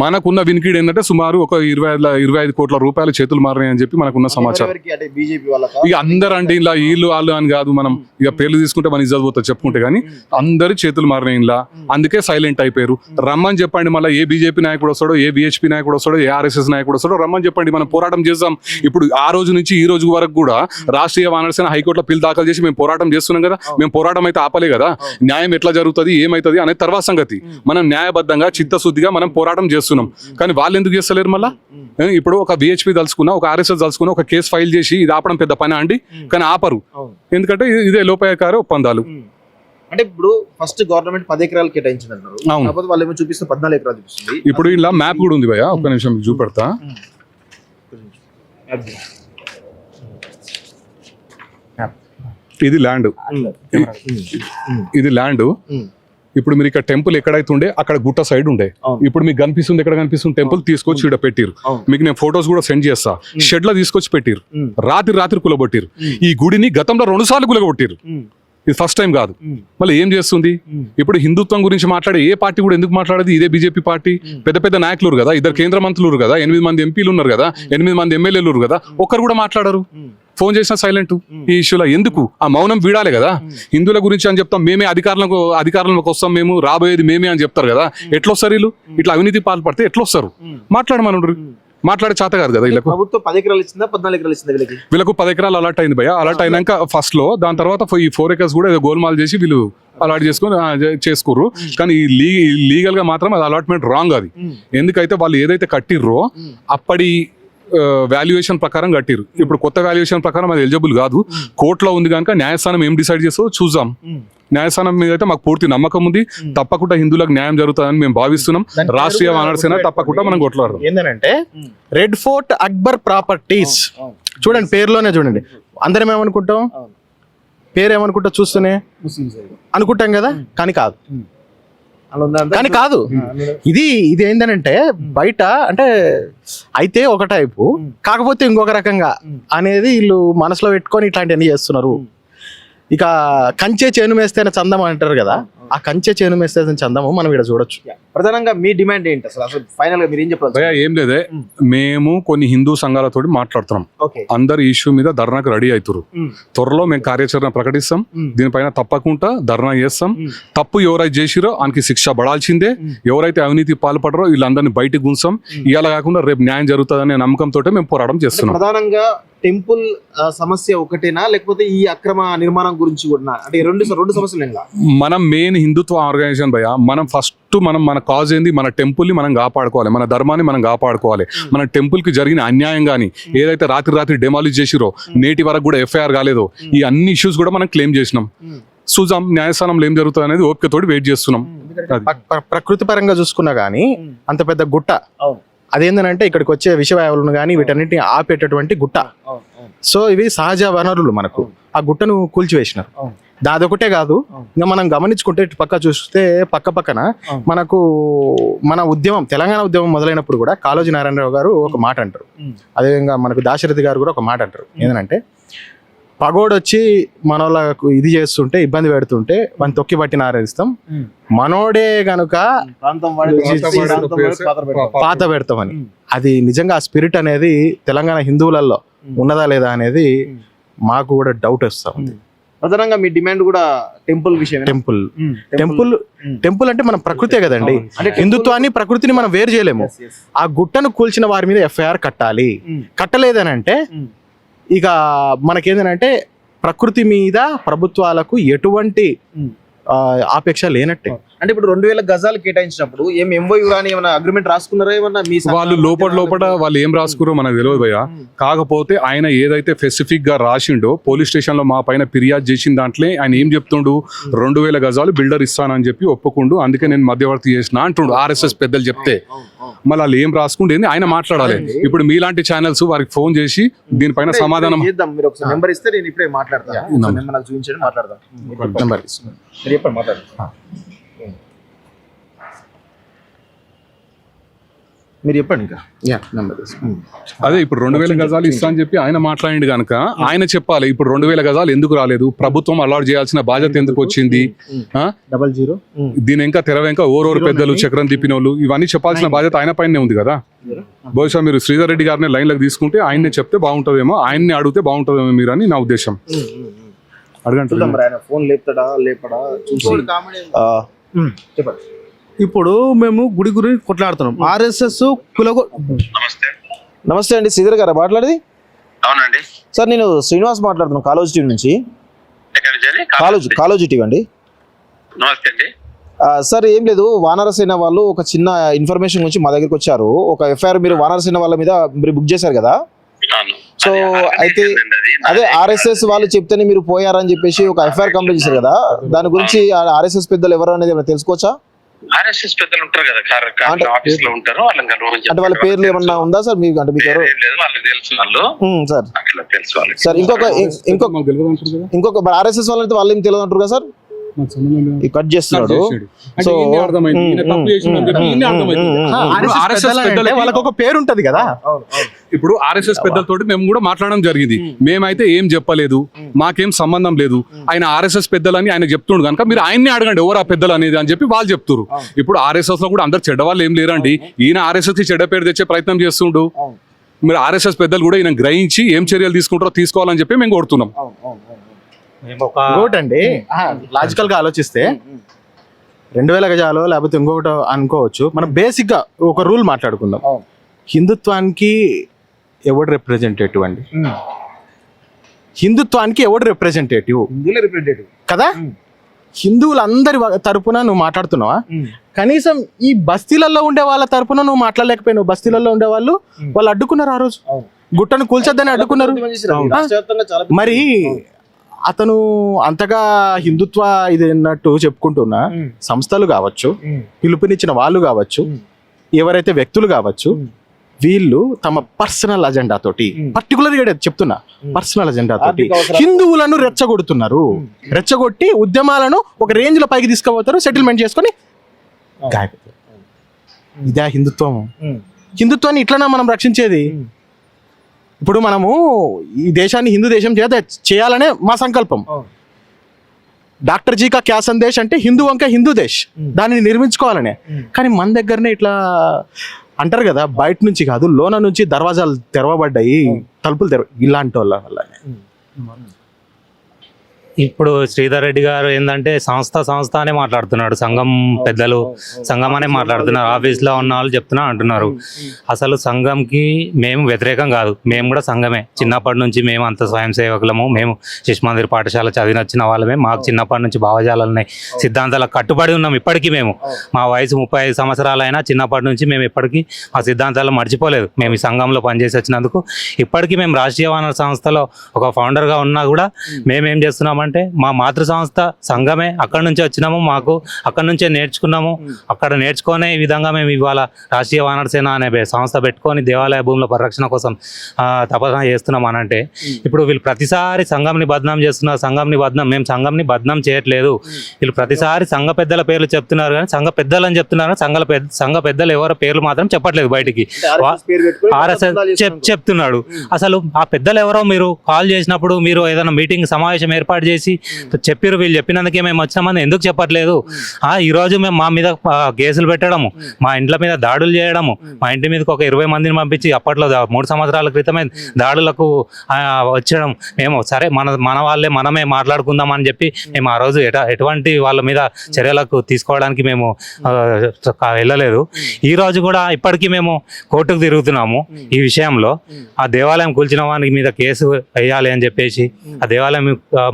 Speaker 5: మనకున్న వినికిడి ఏంటంటే సుమారు ఒక 25 కోట్ల రూపాయల చేతులు మారినాయి అని చెప్పి మనకున్న సమాచారం. ఇక అందరంటే ఇలా వీళ్ళు వాళ్ళు అని కాదు, మనం ఇక పేర్లు తీసుకుంటే మన ఇజ్జత్ పోతుంది చెప్పుకుంటే, కానీ అందరి చేతులు మారినాయి ఇలా. అందుకే సైలెంట్ అయిపోయారు. రమ్మని చెప్పండి, మళ్ళీ ఏ బీజేపీ నాయకుడు వస్తాడో, ఏ విహెచ్పీ నాయకుడు వస్తాడో, ఏ ఆర్ఎస్ఎస్ నాయకుడు వస్తాడో రమ్మని చెప్పండి, మనం పోరాటం చేద్దాం. ఇప్పుడు ఆ రోజు నుంచి ఈ రోజు వరకు కూడా రాష్ట్రీయ వానరసేన హైకోర్టులో పిల్ దాఖలు చేసి మేము పోరాటం చేస్తున్నాం కదా. మేము పోరాటం అయితే ఆపలే కదా. న్యాయం ఎట్లా జరుగుతుంది ఏమైతుంది అనేది తర్వాత సంగతి. మనం న్యాయబద్ధంగా చిత్తశుద్ధిగా మనం పోరాటం చేస్తున్నాం. కానీ వాళ్ళు ఎందుకు చేస్తలేరు? మళ్ళా ఇప్పుడు ఒక విహెచ్పి తలుచుకున్నా, ఒక ఆర్ఎస్ఎస్ తలుచుకున్నా, ఒక కేసు ఫైల్ చేసి ఇది ఆపడం పెద్ద పని అండి, కానీ ఆపరు. ఎందుకంటే ఇదే లోపాయకార ఒప్పందాలు.
Speaker 4: అంటే ఇప్పుడు ఫస్ట్ గవర్నమెంట్ 10 ఎకరాలు కేటాయించింది అంటారు,
Speaker 5: అవును.
Speaker 4: కాకపోతే వాళ్ళు ఏమో చూపిస్తే 14 ఎకరాలు చూపిస్తుంది.
Speaker 5: ఇప్పుడు ఇలా మ్యాప్ కూడా ఉంది భయ్య, ఒక్క నిమిషం మీకు చూపెడతా. ఇది ల్యాండ్, ఇది ల్యాండ్. ఇప్పుడు మీరు ఇక్కడ టెంపుల్ ఎక్కడైతే ఉండే అక్కడ గుట్ట సైడ్ ఉండే, ఇప్పుడు మీకు కనిపిస్తుంది ఎక్కడ కనిపిస్తుంది టెంపుల్, తీసుకొచ్చి ఇక్కడ పెట్టిరు. మీకు నేను ఫొటోస్ కూడా సెండ్ చేస్తా. షెడ్ లో తీసుకొచ్చి పెట్టిరు, రాత్రి కులగొట్టిరు. ఈ గుడిని గతంలో 2 సార్లు కులగొట్టిరు, ఇది ఫస్ట్ టైం కాదు. మళ్ళీ ఏం చేస్తుంది ఇప్పుడు హిందుత్వం గురించి మాట్లాడే ఏ పార్టీ కూడా ఎందుకు మాట్లాడేది? ఇదే బీజేపీ పార్టీ. పెద్ద పెద్ద నాయకులు కదా, 2 కేంద్ర మంత్రులు కదా, 8 మంది ఎంపీలు ఉన్నారు కదా, 8 మంది ఎమ్మెల్యేలు కదా, ఒక్కరు కూడా మాట్లాడరు. ఫోన్ చేసిన సైలెంట్. ఈ ఇష్యూలో ఎందుకు ఆ మౌనం వీడాలి కదా? హిందువుల గురించి అని చెప్తాం మేమే, అధికారంలోకి వస్తాం మేము, రాబోయేది మేమే అని చెప్తారు కదా. ఎట్లొస్తారు వీళ్ళు? ఇట్లా అవినీతి పాల్పడితే ఎట్లొస్తారు? మాట్లాడమను. మాట్లాడే చేత కాదు కదా వీళ్ళకు.
Speaker 4: ప్రభుత్వం 10 ఎకరాలు ఇచ్చిందా 14 ఎకరాలు ఇచ్చిందా వీళ్ళకి?
Speaker 5: వీళ్ళకు 10 ఎకరాలు అలాట్ అయింది భయ్య. అలాట్ అయినాక ఫస్ట్ లో, దాని తర్వాత ఈ 4 acres కూడా ఏదో గోల్మాల్ చేసి వీళ్ళు అలాట్ చేసుకుని చేసుకోర్రు. కానీ లీగల్ గా మాత్రం అది అలాట్మెంట్ రాంగ్. అది ఎందుకైతే వాళ్ళు ఏదైతే కట్టిర్రో అప్పటి వాల్యుయేషన్ ప్రకారం కట్టిరు. ఇప్పుడు కొత్త వాల్యుయేషన్ ప్రకారం అది ఎలిజిబుల్ కాదు. కోర్టులో ఉంది కనుక న్యాయస్థానం ఏం డిసైడ్ చేస్తుందో చూద్దాం. న్యాయస్థానం మీద అయితే మాకు పూర్తి నమ్మకం ఉంది. తప్పకుండా హిందువులకు న్యాయం జరుగుతుందని మేము భావిస్తున్నాం. రాష్ట్రీయ వానర సేన తప్పకుండా మనం కొట్లాడదాం.
Speaker 1: ఏంటంటే రెడ్ ఫోర్ట్ అక్బర్ ప్రాపర్టీస్ చూడండి, పేరులోనే చూడండి. అందరం ఏమనుకుంటాం? పేరు ఏమనుకుంటా చూస్తూనే అనుకుంటాం కదా, కానీ కాదు. కానీ కాదు, ఇది ఏంటంటే బయట అంటే అయితే ఒక టైపు, కాకపోతే ఇంకొక రకంగా అనేది వీళ్ళు మనసులో పెట్టుకొని ఇట్లాంటివన్నీ చేస్తున్నారు. ఇక కంచె చేను మేస్తేనే చందం అంటారు కదా, ఆ కంచె చేను మేస్తే చందము మనం ఇక్కడ చూడొచ్చు.
Speaker 4: ప్రధానంగా మీ డిమాండ్ ఏంటి అసలు ఫైనల్ గా మీరు ఏం చెప్పాలి?
Speaker 5: భయ్యా ఏం లేదే, మేము కొన్ని హిందూ సంఘాలతో మాట్లాడుతున్నాం. అందరు ఇష్యూ మీద ధర్నాకు రెడీ అవుతారు. త్వరలో మేము కార్యాచరణ ప్రకటిస్తాం. దీనిపైన తప్పకుండా ధర్నా చేస్తాం. తప్పు ఎవరైతే చేసిరో ఆయనకి శిక్ష పడాల్సిందే. ఎవరైతే అవినీతి పాల్పడరో వీళ్ళందరినీ బయటకు గుంచాం. ఇవాళ కాకుండా రేపు న్యాయం జరుగుతుందనే నమ్మకంతో మేము పోరాటం చేస్తున్నాం.
Speaker 4: ప్రధానంగా టెంపుల్ సమస్య ఒకటేనా, లేకపోతే ఈ అక్రమ నిర్మాణం గురించి కూడా? అంటే రెండు సమస్యలు.
Speaker 5: మనం మెయిన్ హిందుత్వ ఆర్గనైజేషన్ భయ్యా, మనం ఫస్ట్ మన కాజ్ ఏంది? మన టెంపుల్ ని మనం కాపాడుకోవాలి, మన ధర్మాన్ని మనం కాపాడుకోవాలి. మన టెంపుల్ కి జరిగిన అన్యాయం గానీ, ఏదైతే రాత్రి డెమాలిష్ చేసిరో నేటి వరకు కూడా FIR కాలేదో, ఈ అన్ని ఇష్యూస్ కూడా మనం క్లెయిమ్ చేసినాం. చూద్దాం న్యాయస్థానంలో ఏం జరుగుతుంది అనేది ఓపికతోటి వెయిట్ చేస్తున్నాం.
Speaker 1: ప్రకృతి పరంగా చూసుకున్నా గానీ అంత పెద్ద గుట్ట అదేంటంటే ఇక్కడికి వచ్చే విషవాయువులను కానీ వీటన్నిటిని ఆపేటటువంటి గుట్ట. సో ఇవి సహజ వనరులు మనకు. ఆ గుట్టను కూల్చివేసినారు. దాదొకటే కాదు, ఇంకా మనం గమనించుకుంటే ఇటు పక్క చూస్తే పక్కన మనకు మన ఉద్యమం, తెలంగాణ ఉద్యమం మొదలైనప్పుడు కూడా కాళోజీ నారాయణరావు గారు ఒక మాట అంటారు. అదేవిధంగా మనకు దాశరథి గారు కూడా ఒక మాట అంటారు. ఏంటంటే పగోడొచ్చి మనోళ్ళకు ఇది చేస్తుంటే, ఇబ్బంది పెడుతుంటే మనం తొక్కి పట్టిన ఆరాధిస్తాం, మనోడే గనుక పాత పెడతామని. అది నిజంగా ఆ స్పిరిట్ అనేది తెలంగాణ హిందువులలో ఉన్నదా లేదా అనేది మాకు కూడా డౌట్ వస్తా ఉంది.
Speaker 4: ప్రధానంగా మీ డిమాండ్ కూడా టెంపుల్ విషయం.
Speaker 1: టెంపుల్ అంటే మనం ప్రకృతే కదండి. హిందుత్వాన్ని ప్రకృతిని మనం వేరు చేయలేము. ఆ గుట్టను కూల్చిన వారి మీద FIR కట్టాలి. కట్టలేదని అంటే ఇక మనకేంటంటే ప్రకృతి మీద ప్రభుత్వాలకు ఎటువంటి ఆపేక్ష లేనట్టే.
Speaker 4: అంటే ఇప్పుడు 2000 గజాలు కేటాయించినప్పుడు MOU కానీ ఏమైనా అగ్రిమెంట్ రాసుకున్నారా? ఏమన్నా మీ
Speaker 5: వాళ్ళు లోపల వాళ్ళు ఏం రాసుకురో మనకు తెలియదు భయ్యా. కాకపోతే ఆయన ఏదైతే స్పెసిఫిక్ గా రాసిండో పోలీస్ స్టేషన్ లో మా పైన ఫిర్యాదు చేసిన దాంట్లో ఆయన ఏం చెప్తుండు, 2000 గజాలు బిల్డర్ ఇస్తానని చెప్పి ఒప్పుకుండు, అందుకే నేను మధ్యవర్తి చేసిన అంటుండు RSS పెద్దలు చెప్తే. మళ్ళీ వాళ్ళు ఏం రాసుకుంటే ఆయన మాట్లాడాలి. ఇప్పుడు మీలాంటి ఛానల్స్ వారికి ఫోన్ చేసి దీనిపైన సమాధానం
Speaker 4: చేద్దాం. మీరు ఒకసారి నెంబర్ ఇస్తే నేను ఇప్పుడే మాట్లాడతాను. చూపించండి, మాట్లాడదాం.
Speaker 1: నెంబర్
Speaker 4: చెప్పండి, మాట్లాడదాం. మీరు చెప్పండి ఇంకా.
Speaker 5: అదే ఇప్పుడు 2000 గజాలు ఇస్తా అని చెప్పి ఆయన మాట్లాడిండు కనుక ఆయన చెప్పాలి. ఇప్పుడు 2000 గజాలు ఎందుకు రాలేదు, ప్రభుత్వం అలాట్ చేయాల్సిన బాధ్యత ఎందుకు వచ్చింది,
Speaker 1: 00
Speaker 5: దీని ఇంకా తెర వెంక ఓరోరు పెద్దలు చక్రం తిప్పినోళ్ళు ఇవన్నీ చెప్పాల్సిన బాధ్యత ఆయన పైనే ఉంది కదా. బహుశా మీరు శ్రీధర్ రెడ్డి గారిని లైన్లకు తీసుకుంటే ఆయన్నే చెప్తే బాగుంటుందేమో, ఆయన్ని అడిగితే బాగుంటుందేమో మీరు అని నా ఉద్దేశం. అడగండి.
Speaker 4: ఫోన్ లేపడా చెప్పండి.
Speaker 3: ఇప్పుడు మేము గుడి గురించి కొట్లాడుతున్నాం. RSS
Speaker 4: నమస్తే అండి, శ్రీధర్ గారు మాట్లాడేది?
Speaker 6: అవునండి
Speaker 4: సార్, నేను శ్రీనివాస్ మాట్లాడుతున్నాను కాలేజ్ టీవీ నుంచి. కాలేజ్ టీవీ అండి.
Speaker 6: నమస్తే అండి.
Speaker 4: సార్ ఏం లేదు, వానరసేన వాళ్ళు ఒక చిన్న ఇన్ఫర్మేషన్ గురించి మా దగ్గరికి వచ్చారు. ఒక FIR మీరు వానరసేన వాళ్ళ మీద మీరు బుక్ చేశారు కదా,
Speaker 6: అవును.
Speaker 4: సో
Speaker 6: అది organization
Speaker 4: అయితే
Speaker 6: అండి అది.
Speaker 4: అదే ఆర్ఎస్ఎస్ వాళ్ళు చెప్తేనే మీరు పోయారని చెప్పేసి ఒక ఎఫ్ఐఆర్ కంప్లైంట్ చేశారు కదా, దాని గురించి ఆర్ఎస్ఎస్ పెద్దలు ఎవరు అనేది ఏమైనా తెలుసుకోవచ్చా?
Speaker 6: ఆర్ఎస్ఎస్ పెద్దలు ఉంటారు కదా, ఆఫీస్ లో ఉంటారు, వాళ్ళని కలవమని
Speaker 4: అంటే వాళ్ళ పేర్లు ఏమన్నా ఉందా సార్ మీకు? అంటే మీకు ఎవరు
Speaker 6: ఏం లేదు, వాళ్ళకి తెలుసు, వాళ్ళు
Speaker 4: సార్?
Speaker 6: అట్లా తెలుసు వాళ్ళకి.
Speaker 4: సార్
Speaker 5: మాకు తెలియదు అంటారు కదా,
Speaker 4: ఇంకొక ఆర్ఎస్ఎస్ వాళ్ళైతే వాళ్ళు ఏం తెలియదు అంటారు కదా సార్?
Speaker 5: మాకు సంబంధం లేదు.
Speaker 4: ఈ కట్ చేస్తున్నాడు.
Speaker 5: అంటే
Speaker 4: సో
Speaker 5: ఈయనే అర్థమైంది, ఈయన తప్పు చేసిండని చెప్పి ఈయనే అర్థమైంది. ఇప్పుడు RSS పెద్దలకి
Speaker 1: వాళ్ళకి ఒక పేరు ఉంటది కదా.
Speaker 5: ఇప్పుడు ఆర్ఎస్ఎస్ పెద్దలతోటి మేము కూడా మాట్లాడడం జరిగింది. మేమైతే ఏం చెప్పలేదు, మాకేం సంబంధం లేదు, ఆయన ఆర్ఎస్ఎస్ పెద్దలని ఆయన చెప్తుండు కనుక మీరు ఆయన్ని అడగండి ఎవరు ఆ పెద్దలు అనేది అని చెప్పి వాళ్ళు చెప్తున్నారు. ఇప్పుడు ఆర్ఎస్ఎస్ లో కూడా అందరు చెడ్డవాళ్ళు ఏం లేరండి, ఈయన ఆర్ఎస్ఎస్ కి చెడ్డ పేరు తెచ్చే ప్రయత్నం చేస్తుండు. మీరు ఆర్ఎస్ఎస్ పెద్దలు కూడా ఈయన గ్రహించి ఏం చర్యలు తీసుకుంటారో తీసుకోవాలని చెప్పి మేము కోరుతున్నాం.
Speaker 1: ఇంకోటండి, లాజికల్ గా ఆలోచిస్తే 2000 గజాలు లేకపోతే ఇంకొకటి అనుకోవచ్చు. మనం బేసిక్ గా ఒక రూల్ మాట్లాడుకుందాం. హిందుత్వానికి ఎవడు రిప్రజెంటేటివ్ అండి? హిందుత్వానికి ఎవడు రిప్రజెంటేటివ్ కదా? హిందువులందరి తరపున నువ్వు మాట్లాడుతున్నావా? కనీసం ఈ బస్తీలలో ఉండే వాళ్ళ తరపున నువ్వు మాట్లాడలేకపోయినావు. బస్తీలలో ఉండే వాళ్ళు అడ్డుకున్నారు, ఆ రోజు గుట్టను కూల్చొద్దని అడ్డుకున్నారు. మరి అతను అంతగా హిందుత్వ ఇది అన్నట్టు చెప్పుకుంటున్న సంస్థలు కావచ్చు, పిలుపునిచ్చిన వాళ్ళు కావచ్చు, ఎవరైతే వ్యక్తులు కావచ్చు, వీళ్ళు తమ పర్సనల్ అజెండా తోటి, పర్టికులర్ చెప్తున్నా పర్సనల్ అజెండా తోటి హిందువులను రెచ్చగొడుతున్నారు. రెచ్చగొట్టి ఉద్యమాలను ఒక రేంజ్ లో పైకి తీసుకుపోతారు, సెటిల్మెంట్ చేసుకొని గాయపడతారు. ఇదే హిందుత్వం. హిందుత్వాన్ని ఇట్లనా మనం రక్షించేది? ఇప్పుడు మనము ఈ దేశాన్ని హిందూ దేశం చేయాలనే మా సంకల్పం. డాక్టర్ జీ కా క్యా సందేశ్ అంటే హిందూ అంక హిందూ దేశ్, దానిని నిర్మించుకోవాలనే. కానీ మన దగ్గరనే ఇట్లా అంటారు కదా, బయట నుంచి కాదు లోన నుంచి దర్వాజాలు తెరవబడ్డాయి, తలుపులు ఇలాంటి వాళ్ళ వల్లనే.
Speaker 2: ఇప్పుడు శ్రీధర్ రెడ్డి గారు ఏంటంటే సంస్థ అనే మాట్లాడుతున్నాడు, సంఘం పెద్దలు సంఘం అనే మాట్లాడుతున్నారు, ఆఫీస్లో ఉన్న వాళ్ళు అంటున్నారు. అసలు సంఘంకి మేము వ్యతిరేకం కాదు, మేము కూడా సంఘమే. చిన్నప్పటి నుంచి మేము అంత స్వయం సేవకులము, మేము శిశుమందిర్ పాఠశాల చదివినొచ్చిన వాళ్ళమే. మాకు చిన్నప్పటి నుంచి భావజాలు ఉన్నాయి, సిద్ధాంతాలకు కట్టుబడి ఉన్నాం. ఇప్పటికీ మేము, మా వయసు 35 సంవత్సరాలైనా చిన్నప్పటి నుంచి మేము ఇప్పటికీ మా సిద్ధాంతాలు మర్చిపోలేదు. మేము ఈ సంఘంలో పనిచేసి వచ్చినందుకు ఇప్పటికీ మేము రాష్ట్రీయ వనరుల సంస్థలో ఒక ఫౌండర్గా ఉన్నా కూడా మేమేం చేస్తున్నామంటే మా మాతృ సంస్థ సంఘమే, అక్కడి నుంచి వచ్చినాము, మాకు అక్కడి నుంచే నేర్చుకున్నాము. అక్కడ నేర్చుకునే ఈ విధంగా మేము ఇవాళ రాష్ట్రీయ వానర సేన అనే సంస్థ పెట్టుకొని దేవాలయ భూముల పరిరక్షణ కోసం తపన చేస్తున్నాం అని అంటే, ఇప్పుడు వీళ్ళు ప్రతిసారి సంఘంని బద్నాం చేస్తున్నారు. మేము సంఘంని బద్నాం చేయట్లేదు. వీళ్ళు ప్రతిసారి సంఘ పెద్దల పేర్లు చెప్తున్నారు, కానీ సంఘ పెద్దలు అని చెప్తున్నారు. సంఘ పెద్దలు ఎవరో పేర్లు మాత్రం చెప్పట్లేదు బయటికి. ఆర్ఎస్ఎస్ చెప్తున్నాడు. అసలు ఆ పెద్దలు ఎవరో మీరు కాల్ చేసినప్పుడు, మీరు ఏదైనా మీటింగ్ సమావేశం ఏర్పాటు చేసి చెప్పారు, వీళ్ళు చెప్పినందుకే మేము వచ్చినామని ఎందుకు చెప్పట్లేదు? ఈరోజు మేము మా మీద కేసులు పెట్టడము, మా ఇంట్ల మీద దాడులు చేయడము, మా ఇంటి మీదకి ఒక 20 మందిని పంపించి అప్పట్లో 3 సంవత్సరాల క్రితమే దాడులకు వచ్చడం. మేము సరే మన వాళ్ళే మనమే మాట్లాడుకుందాం అని చెప్పి మేము ఆ రోజు ఎటువంటి వాళ్ళ మీద చర్యలకు తీసుకోవడానికి మేము వెళ్ళలేదు. ఈ రోజు కూడా ఇప్పటికీ మేము కోర్టుకు తిరుగుతున్నాము ఈ విషయంలో. ఆ దేవాలయం కూల్చిన వారి మీద కేసు వేయాలి అని చెప్పేసి, ఆ దేవాలయం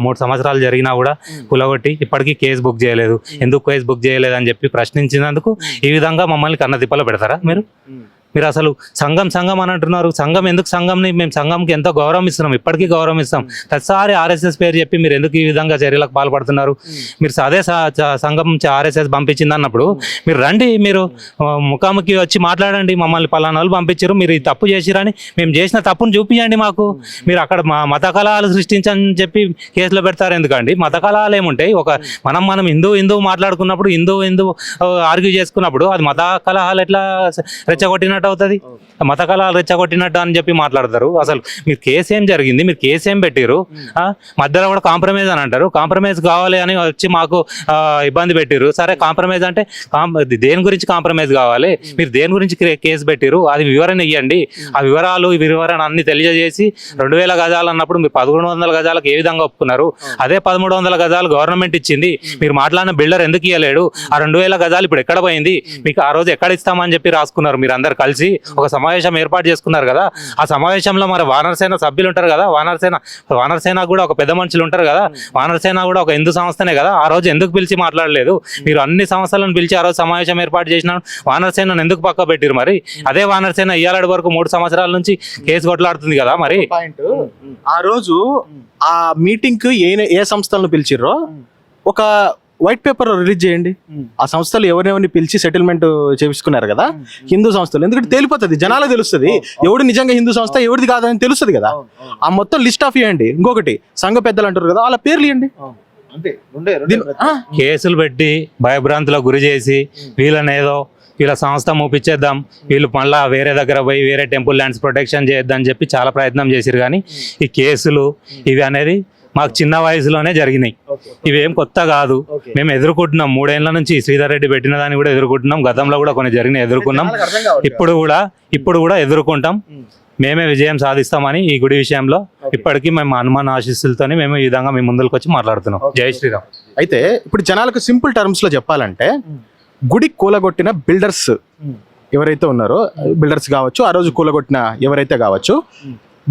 Speaker 2: 3 సంవత్సరాలు జరిగినా కూడా కులగొట్టి ఇప్పటికీ కేసు బుక్ చేయలేదు. ఎందుకు కేసు బుక్ చేయలేదు అని చెప్పి ప్రశ్నించినందుకు ఈ విధంగా మమ్మల్ని కన్నదిప్పలో పెడతారా మీరు అసలు సంఘం అని అంటున్నారు. సంఘం ఎందుకు? మేము సంఘంకి ఎంతో గౌరవం ఇస్తున్నాం, ఇప్పటికీ గౌరవం ఇస్తాం. ప్రతిసారి ఆర్ఎస్ఎస్ పేరు చెప్పి మీరు ఎందుకు ఈ విధంగా చర్యలకు పాల్పడుతున్నారు? మీరు అదే సంఘం ఆర్ఎస్ఎస్ పంపించింది అన్నప్పుడు మీరు రండి, మీరు ముఖాముఖి వచ్చి మాట్లాడండి. మమ్మల్ని పలానా వాళ్ళు పంపించారు, మీరు ఈ తప్పు చేసిరని మేము చేసిన తప్పును చూపించండి మాకు. మీరు అక్కడ మత కలహాలు సృష్టించని చెప్పి కేసులో పెడతారు ఎందుకండి? మత కలహాలు ఏముంటాయి? మనం హిందూ మాట్లాడుకున్నప్పుడు, హిందూ ఆర్గ్యూ చేసుకున్నప్పుడు అది మత కలహాలు ఎట్లా రెచ్చగొట్టినట్టు అవుతుంది? మత కళాలు రెచ్చగొట్టినట్టు అని చెప్పి మాట్లాడతారు. అసలు మీరు కేసు ఏం జరిగింది? మీరు కేసు ఏం పెట్టారు? మధ్యలో కూడా కాంప్రమైజ్ అని అంటారు. కాంప్రమైజ్ కావాలి అని వచ్చి మాకు ఇబ్బంది పెట్టారు. సరే కాంప్రమైజ్ అంటే దేని గురించి కాంప్రమైజ్ కావాలి? మీరు దేని గురించి కేసు పెట్టారు? అది వివరణ ఇవ్వండి. ఆ వివరణ అన్ని తెలియజేసి 2000 గజాలు అన్నప్పుడు మీరు 1100 గజాలకు ఏ విధంగా ఒప్పుకున్నారు? అదే 1300 గజాలు గవర్నమెంట్ ఇచ్చింది. మీరు మాట్లాడిన బిల్డర్ ఎందుకు ఇవ్వలేడు? ఆ 2000 గజాలు ఇప్పుడు ఎక్కడ పోయింది? మీకు ఆ రోజు ఎక్కడ ఇస్తామని చెప్పి రాసుకున్నారు మీరు అందరు కలిసి. కలిసి ఒక సమావేశం ఏర్పాటు చేసుకున్నారు కదా, ఆ సమావేశంలో మరి వానరసేన సభ్యులు ఉంటారు కదా, వానరసేన కూడా ఒక పెద్ద మనుషులు ఉంటారు కదా, వానరసేన కూడా ఒక హిందూ సంస్థనే కదా, ఆ రోజు ఎందుకు పిలిచి మాట్లాడలేదు? మీరు అన్ని సంస్థలను పిలిచి ఆ రోజు సమావేశం ఏర్పాటు చేసిన వానరసేనను ఎందుకు పక్క పెట్టిరు? మరి అదే వానరసేన ఇయ్యాలటి వరకు 3 సంవత్సరాల నుంచి కేసు కొట్లాడుతుంది కదా. మరి
Speaker 1: పాయింట్, ఆ రోజు ఆ మీటింగ్ కి ఏ సంస్థలను పిలిచిర్రో ఒక వైట్ పేపర్ రిలీజ్ చేయండి. ఆ సంస్థలు ఎవరెవరిని పిలిచి సెటిల్మెంట్ చేపించుకున్నారు కదా హిందూ సంస్థలు, ఎందుకంటే తేలిపోతుంది, జనాలకు తెలుస్తుంది ఎవడు నిజంగా హిందూ సంస్థ ఎవరిది కాదని తెలుస్తుంది కదా. ఆ మొత్తం లిస్ట్ ఆఫ్ ఇవ్వండి. ఇంకొకటి సంఘ పెద్దలు అంటారు కదా, వాళ్ళ పేర్లు ఇవ్వండి.
Speaker 2: కేసులు పెట్టి భయభ్రాంతులకు గురి చేసి వీళ్ళ సంస్థ మూపించేద్దాం, వీళ్ళు మళ్ళా వేరే దగ్గర పోయి వేరే టెంపుల్ ల్యాండ్స్ ప్రొటెక్షన్ చేద్దాం చెప్పి చాలా ప్రయత్నం చేసిరు. కానీ ఈ కేసులు ఇవి అనేది మాకు చిన్న వయసులోనే జరిగినాయి, ఇవేం కొత్త కాదు. మేము ఎదుర్కొంటున్నాం 3 ఏళ్ల నుంచి. శ్రీధర్ రెడ్డి పెట్టిన దాన్ని కూడా ఎదుర్కొంటున్నాం, గతంలో కూడా కొన్ని జరిగినాయి, ఎదుర్కొన్నాం, ఇప్పుడు కూడా ఎదుర్కొంటాం. మేమే విజయం సాధిస్తామని ఈ గుడి విషయంలో ఇప్పటికీ మేము హనుమాన్ ఆశీస్సులతోనే మేము ఈ విధంగా మేము ముందుకు వచ్చి మాట్లాడుతున్నాం. జై శ్రీరామ్.
Speaker 1: అయితే ఇప్పుడు జనాలకు సింపుల్ టర్మ్స్ లో చెప్పాలంటే, గుడి కూలగొట్టిన బిల్డర్స్ ఎవరైతే ఉన్నారో, బిల్డర్స్ కావచ్చు, ఆ రోజు కూలగొట్టిన ఎవరైతే కావచ్చు,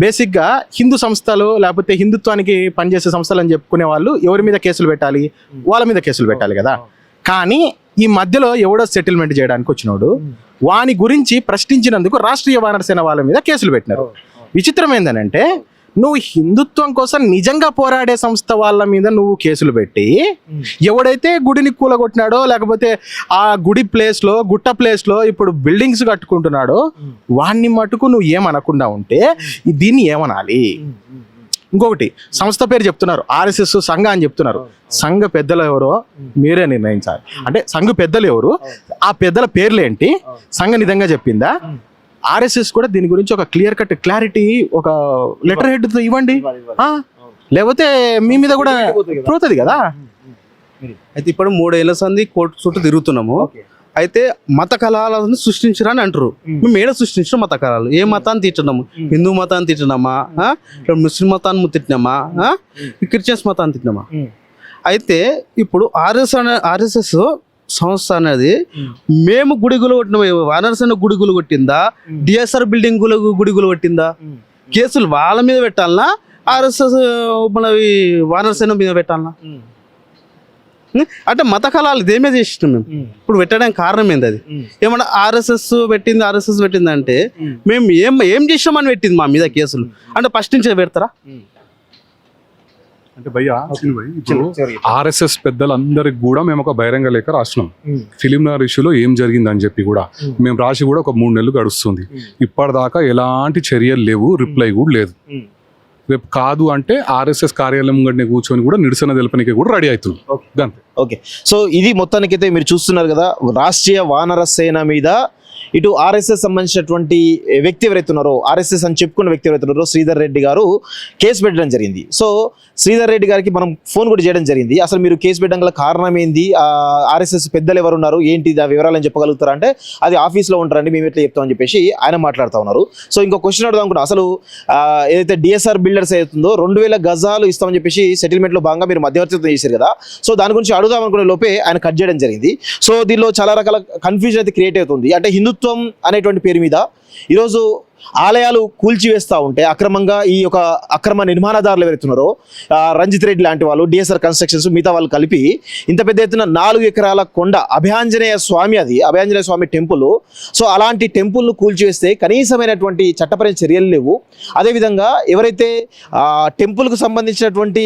Speaker 1: బేసిక్ గా హిందూ సంస్థలు లేకపోతే హిందుత్వానికి పనిచేసే సంస్థలు అని చెప్పుకునే వాళ్ళు ఎవరి మీద కేసులు పెట్టాలి? వాళ్ళ మీద కేసులు పెట్టాలి కదా. కానీ ఈ మధ్యలో ఎవడో సెటిల్మెంట్ చేయడానికి వచ్చినోడు వాని గురించి ప్రశ్నించినందుకు రాష్ట్రీయ వానరసేన వాళ్ళ మీద కేసులు పెట్టినారు. విచిత్రం ఏంటంటే, నువ్వు హిందుత్వం కోసం నిజంగా పోరాడే సంస్థ వాళ్ళ మీద నువ్వు కేసులు పెట్టి, ఎవడైతే గుడిని కూలగొట్టినాడో లేకపోతే ఆ గుడి ప్లేస్లో గుట్ట ప్లేస్లో ఇప్పుడు బిల్డింగ్స్ కట్టుకుంటున్నాడో వాడిని మటుకు నువ్వు ఏమనకుండా ఉంటే దీన్ని ఏమనాలి? ఇంకొకటి, సంస్థ పేరు చెప్తున్నారు, ఆర్ఎస్ఎస్ సంఘ అని చెప్తున్నారు. సంఘ పెద్దలు ఎవరో మీరే నిర్ణయించాలి. అంటే సంఘ పెద్దలు ఎవరు, ఆ పెద్దల పేర్లు ఏంటి, సంఘ నిజంగా చెప్పిందా? ఆర్ఎస్ఎస్ కూడా దీని గురించి ఒక క్లియర్ కట్ క్లారిటీ ఒక లెటర్ హెడ్ తో ఇవ్వండి, లేకపోతే మీ మీద కూడా పోతుంది కదా.
Speaker 3: అయితే ఇప్పుడు 3 ఏళ్ల సంది కోర్టు చుట్టూ తిరుగుతున్నాము. అయితే మత కళాలను సృష్టించరా అని అంటారు. మేము ఏడ సృష్టించిన మత కళాలు? ఏ మతాన్ని తిట్టినాము? హిందూ మతాన్ని తిట్టినామా? ముస్లిం మతాన్ని తిట్టినామా? క్రిస్టియన్స్ మతాన్ని తిట్టినామా? అయితే ఇప్పుడు ఆర్ఎస్ఎస్ సంస్థ అనేది మేము గుడిగులు కొట్టిన వానరసేన గుడిగులు కొట్టిందా, డిఎస్ఆర్ బిల్డింగ్ గుడిగులు కొట్టిందా? కేసులు వాళ్ళ మీద పెట్టాలనా, ఆర్ఎస్ఎస్ మన వానరసేన మీద పెట్టాలనా? అంటే మత కళాలు దేమే చేసినాం మేము. ఇప్పుడు పెట్టడానికి కారణం ఏంది? అది ఏమన్నా ఆర్ఎస్ఎస్ పెట్టింది అంటే మేము ఏం చేసినామని పెట్టింది మా మీద కేసులు. అంటే ఫస్ట్ నుంచే పెడతారా?
Speaker 5: అంటే భయ్యా ఇప్పుడు ఆర్ఎస్ఎస్ పెద్దలందరికి కూడా మేము ఒక బహిరంగ లేఖ రాసినాం. ఫిలిం నగర్ ఇష్యూలో ఏం జరిగిందని చెప్పి కూడా మేము రాసి కూడా ఒక 3 నెలలు గడుస్తుంది. ఇప్పటిదాకా ఎలాంటి చర్యలు లేవు, రిప్లై కూడా లేదు. రేపు కాదు అంటే ఆర్ఎస్ఎస్ కార్యాలయం గడిని కూర్చొని కూడా నిరసన తెలపనికి కూడా రెడీ అవుతున్నాం.
Speaker 4: ఓకే, సో ఇది మొత్తానికైతే మీరు చూస్తున్నారు కదా, రాష్ట్రీయ వానర సేన మీద ఇటు ఆర్ఎస్ఎస్ సంబంధించినటువంటి వ్యక్తి ఎవరైతే ఉన్నారో, ఆర్ఎస్ఎస్ అని చెప్పుకున్న వ్యక్తి ఎవరైతే ఉన్నారో శ్రీధర్ రెడ్డి గారు కేసు పెట్టడం జరిగింది. సో శ్రీధర్ రెడ్డి గారికి మనం ఫోన్ కూడా చేయడం జరిగింది. అసలు మీరు కేసు పెట్టడం గల కారణం ఏంది, ఆర్ఎస్ఎస్ పెద్దలు ఎవరు ఉన్నారు, ఏంటి ఆ వివరాలని చెప్పగలుగుతారా అంటే, అది ఆఫీస్లో ఉంటారండి, మేము ఎట్లా చెప్తామని చెప్పేసి ఆయన మాట్లాడుతూ ఉన్నారు. సో ఇంకో క్వశ్చన్ అడుగుదాం అనుకుంటున్నా, అసలు ఏదైతే డిఎస్ఆర్ బిల్డర్స్ అవుతుందో 2000 గజాలు ఇస్తామని చెప్పేసి సెటిల్మెంట్లో భాగంగా మీరు మధ్యవర్తిత్వం చేశారు కదా, సో దాని గురించి అడుగుదాం అనుకునే లోపే ఆయన కట్ చేయడం జరిగింది. సో దీనిలో చాలా రకాల కన్ఫ్యూజన్ అయితే క్రియేట్ అవుతుంది. అంటే హిందుత్వం అనేటువంటి పేరు మీద ఈరోజు ఆలయాలు కూల్చివేస్తూ ఉంటే అక్రమంగా ఈ యొక్క అక్రమ నిర్మాణదారులు ఎవరైతున్నారో రంజిత్ రెడ్డి లాంటి వాళ్ళు, డిఎస్ఆర్ కన్స్ట్రక్షన్స్, మిగతా వాళ్ళు కలిపి ఇంత పెద్ద ఎత్తున 4 ఎకరాల కొండ అభయాంజనేయ స్వామి, అది అభయాంజనేయ స్వామి టెంపుల్. సో అలాంటి టెంపుల్ను కూల్చివేస్తే కనీసమైనటువంటి చట్టపరమైన చర్యలు లేవు. అదేవిధంగా ఎవరైతే టెంపుల్కు సంబంధించినటువంటి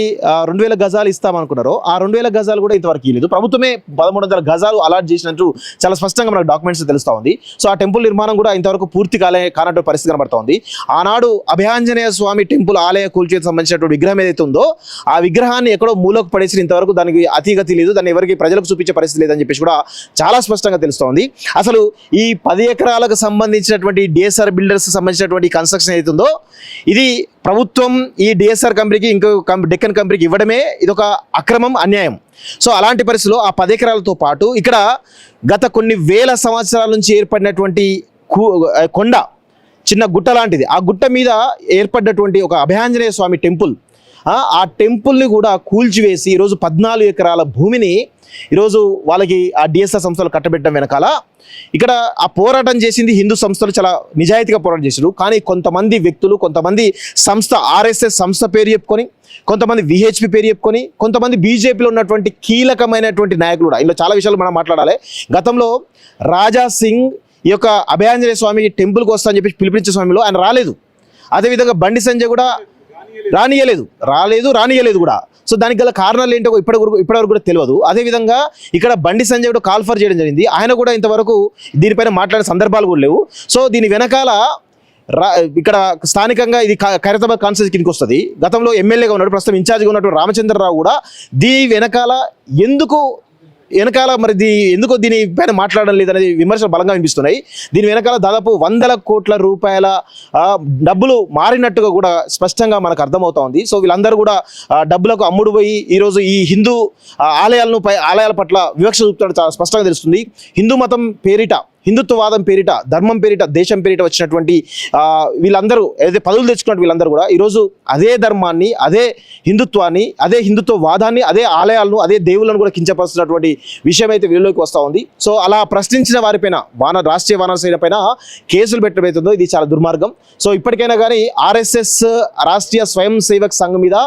Speaker 4: 2000 గజాలు ఇస్తామనుకున్నారో ఆ 2000 గజాలు కూడా ఇంతవరకు ఇవ్వలేదు. ప్రభుత్వమే 1300 గజాలు అలాట్ చేసినట్టు చాలా స్పష్టంగా మనకు డాక్యుమెంట్స్ తెలుస్తూ ఉంది. సో ఆ టెంపుల్ నిర్మాణం కూడా ఇంతవరకు పూర్తి కానటువంటి పరిస్థితి కనబడుతోంది. ఆనాడు అభయాంజనేయ స్వామి టెంపుల్ ఆలయ కూల్చేకి సంబంధించినటువంటి విగ్రహం ఏదైతే ఉందో ఆ విగ్రహాన్ని ఎక్కడో మూలకు పడేసి ఇంతవరకు దానికి అతిగతి లేదు, దాన్ని ఎవరికి ప్రజలకు చూపించే పరిస్థితి లేదని చెప్పేసి కూడా చాలా స్పష్టంగా తెలుస్తోంది. అసలు ఈ 10 ఎకరాలకు సంబంధించినటువంటి డిఎస్ఆర్ బిల్డర్స్ సంబంధించినటువంటి కన్స్ట్రక్షన్ ఏదైతే ఉందో ఇది ప్రభుత్వం ఈ డిఎస్ఆర్ కంపెనీకి ఇంకో డెక్కన్ కంపెనీకి ఇవ్వడమే ఇదొక అక్రమం, అన్యాయం. సో అలాంటి పరిస్థితుల్లో ఆ 10 ఎకరాలతో పాటు ఇక్కడ గత కొన్ని వేల సంవత్సరాల నుంచి ఏర్పడినటువంటి కొండ, చిన్న గుట్ట లాంటిది, ఆ గుట్ట మీద ఏర్పడ్డటువంటి ఒక అభయాంజనేయ స్వామి టెంపుల్, ఆ టెంపుల్ని కూడా కూల్చివేసి ఈరోజు 14 ఎకరాల భూమిని ఈరోజు వాళ్ళకి ఆ డిఎస్ఆర్ సంస్థలు కట్టబెట్టడం వెనకాల ఇక్కడ ఆ పోరాటం చేసింది హిందూ సంస్థలు చాలా నిజాయితీగా పోరాటం చేశారు. కానీ కొంతమంది వ్యక్తులు, కొంతమంది సంస్థ, ఆర్ఎస్ఎస్ సంస్థ పేరు చెప్పుకొని, కొంతమంది విహెచ్పి పేరు చెప్పుకొని, కొంతమంది బీజేపీలో ఉన్నటువంటి కీలకమైనటువంటి నాయకులు కూడా, ఇందులో చాలా విషయాలు మనం మాట్లాడాలి. గతంలో రాజా సింగ్ ఈ యొక్క అభయాంజనేయ స్వామి టెంపుల్కి వస్తా అని చెప్పి పిలిపించే స్వామిలో ఆయన రాలేదు. అదేవిధంగా బండి సంజయ్ కూడా రానియలేదు కూడా. సో దానికి గల కారణాలు ఏంటో ఇప్పటివరకు కూడా తెలియదు. అదేవిధంగా ఇక్కడ బండి సంజయ్ కూడా కాల్ఫర్ చేయడం జరిగింది. ఆయన కూడా ఇంతవరకు దీనిపైన మాట్లాడే సందర్భాలు కూడా లేవు. సో దీని వెనకాల ఇక్కడ స్థానికంగా ఇది ఖైరతాబాద్ కాన్స్టిట్యూన్సీ కిందకి వస్తుంది. గతంలో ఎమ్మెల్యేగా ఉన్నాడు, ప్రస్తుతం ఇన్ఛార్జ్గా ఉన్నటువంటి రామచంద్రరావు కూడా దీని వెనకాల ఎందుకు దీనిపైన మాట్లాడడం లేదనేది విమర్శలు బలంగా వినిపిస్తున్నాయి. దీని వెనకాల దాదాపు 100 కోట్ల రూపాయల డబ్బులు మారినట్టుగా కూడా స్పష్టంగా మనకు అర్థమవుతా ఉంది. సో వీళ్ళందరూ కూడా డబ్బులకు అమ్ముడు పోయి ఈరోజు ఈ హిందూ ఆలయాల పట్ల వివక్ష చూపుతాడు చాలా స్పష్టంగా తెలుస్తుంది. హిందూ మతం పేరిట, హిందుత్వవాదం పేరిట, ధర్మం పేరిట, దేశం పేరిట వచ్చినటువంటి వీళ్ళందరూ ఏదైతే పదవులు తెచ్చుకున్నట్టు వీళ్ళందరూ కూడా ఈరోజు అదే ధర్మాన్ని, అదే హిందుత్వాన్ని, అదే హిందుత్వవాదాన్ని, అదే ఆలయాలను, అదే దేవుళ్ళను కూడా కించపరుస్తున్నటువంటి విషయం అయితే వీళ్ళలోకి వస్తూ ఉంది. సో అలా ప్రశ్నించిన వారిపైన రాష్ట్రీయ వానర సేన పైన కేసులు పెట్టబోతుందో ఇది చాలా దుర్మార్గం. సో ఇప్పటికైనా కానీ ఆర్ఎస్ఎస్ రాష్ట్రీయ స్వయం సేవక్ సంఘ్ మీద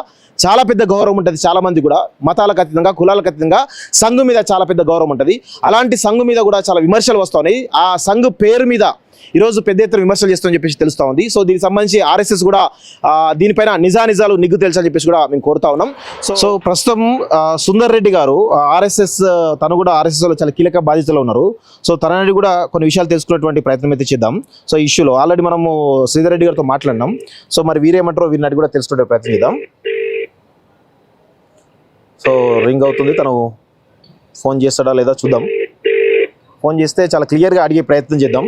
Speaker 4: చాలా పెద్ద గౌరవం ఉంటుంది. చాలా మంది కూడా మతాలకు అతీతంగా, కులాలకు అతీతంగా సంఘం మీద చాలా పెద్ద గౌరవం ఉంటుంది. అలాంటి సంఘం మీద కూడా చాలా విమర్శలు వస్తున్నాయి. ఆ సంఘ్ పేరు మీద ఈరోజు పెద్ద ఎత్తున విమర్శలు చేస్తామని చెప్పేసి తెలుస్తూ ఉంది. సో దీనికి సంబంధించి ఆర్ఎస్ఎస్ కూడా దీనిపైన నిజాలు నిగ్గు తెలుసని చెప్పేసి కూడా మేము కోరుతా ఉన్నాం. సో ప్రస్తుతం సుందర్ రెడ్డి గారు ఆర్ఎస్ఎస్, తను కూడా ఆర్ఎస్ఎస్లో చాలా కీలక బాధ్యతలో ఉన్నారు. సో తనని కూడా కొన్ని విషయాలు తెలుసుకునేటువంటి ప్రయత్నం అయితే చేద్దాం. సో ఇష్యూలో ఆల్రెడీ మనము శ్రీధర్ రెడ్డి గారితో మాట్లాడినాం. సో మరి వీరేమంటారో వీరిని కూడా తెలుసుకునే ప్రయత్నం చేద్దాం. సో రింగ్ అవుతుంది, తను ఫోన్ చేస్తాడా లేదా చూద్దాం. ఫోన్ చేస్తే చాలా క్లియర్గా అడిగే ప్రయత్నం చేద్దాం.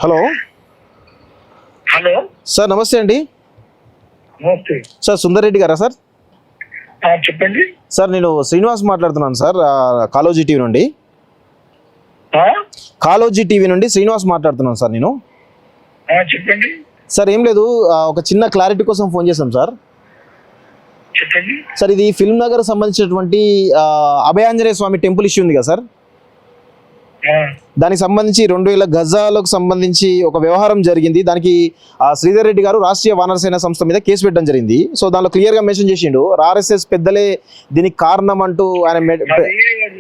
Speaker 4: హలో సార్, నమస్తే అండి. సార్ సుందర్ రెడ్డి గారా సార్?
Speaker 6: చెప్పండి
Speaker 4: సార్, నేను శ్రీనివాస్ మాట్లాడుతున్నాను సార్, కాలోజీ టీవీ నుండి శ్రీనివాస్ మాట్లాడుతున్నాను సార్ నేను.
Speaker 6: చెప్పండి
Speaker 4: సార్ ఏం లేదు, ఒక చిన్న క్లారిటీ కోసం ఫోన్ చేశాం సార్.
Speaker 6: చెప్పండి
Speaker 4: సార్, ఇది ఫిల్మ్ నగర్ సంబంధించినటువంటి అభయాంజనేయ స్వామి టెంపుల్ ఇష్యూ ఉంది కదా సార్, దానికి సంబంధించి 2000 గజాలకు సంబంధించి ఒక వ్యవహారం జరిగింది. దానికి శ్రీధర్ రెడ్డి గారు రాష్ట్రీయ వానరసేన సంస్థ మీద కేసు పెట్టడం జరిగింది. సో దానిలో క్లియర్గా మెన్షన్ చేసిండు, ఆర్ఎస్ఎస్ పెద్దలే దీనికి కారణం అంటూ ఆయన.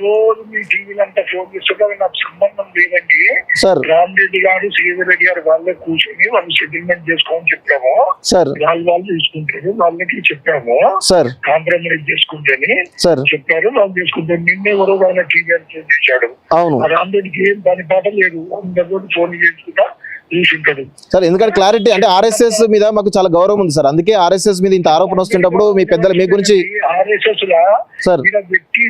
Speaker 6: రోజు మీ టీవీలంతా ఫోన్ చేస్తుంటే నాకు సంబంధం లేదండి
Speaker 4: సార్.
Speaker 6: రామరెడ్డి గారు, శ్రీధర్ రెడ్డి గారు వాళ్ళే కూర్చొని వాళ్ళు సెటిల్మెంట్ చేసుకోమని చెప్పాము
Speaker 4: సార్.
Speaker 6: వాళ్ళు తీసుకుంటారు, వాళ్ళకి చెప్పాము
Speaker 4: సార్
Speaker 6: కాంప్రమైజ్ చేసుకుంటేని
Speaker 4: సార్
Speaker 6: చెప్పారు, వాళ్ళు చేసుకుంటారు. నిన్నే ఎవరో ఆయన టీవీ ఫోన్ చేశాడు.
Speaker 4: అవును,
Speaker 6: రామరెడ్డికి ఏం పని పాట లేదు, అందరూ ఫోన్ చేసుకుంటా చూసుంటాడు
Speaker 4: సార్. ఎందుకంటే క్లారిటీ అంటే ఆర్ఎస్ఎస్ మీద మాకు చాలా గౌరవం ఉంది సార్, అందుకే ఆర్ఎస్ఎస్ మీద ఇంత ఆరోపణ వస్తుంటప్పుడు మీ పెద్దలు మీ గురించి
Speaker 6: ఆర్ఎస్ఎస్ లా
Speaker 4: సార్
Speaker 6: వ్యక్తి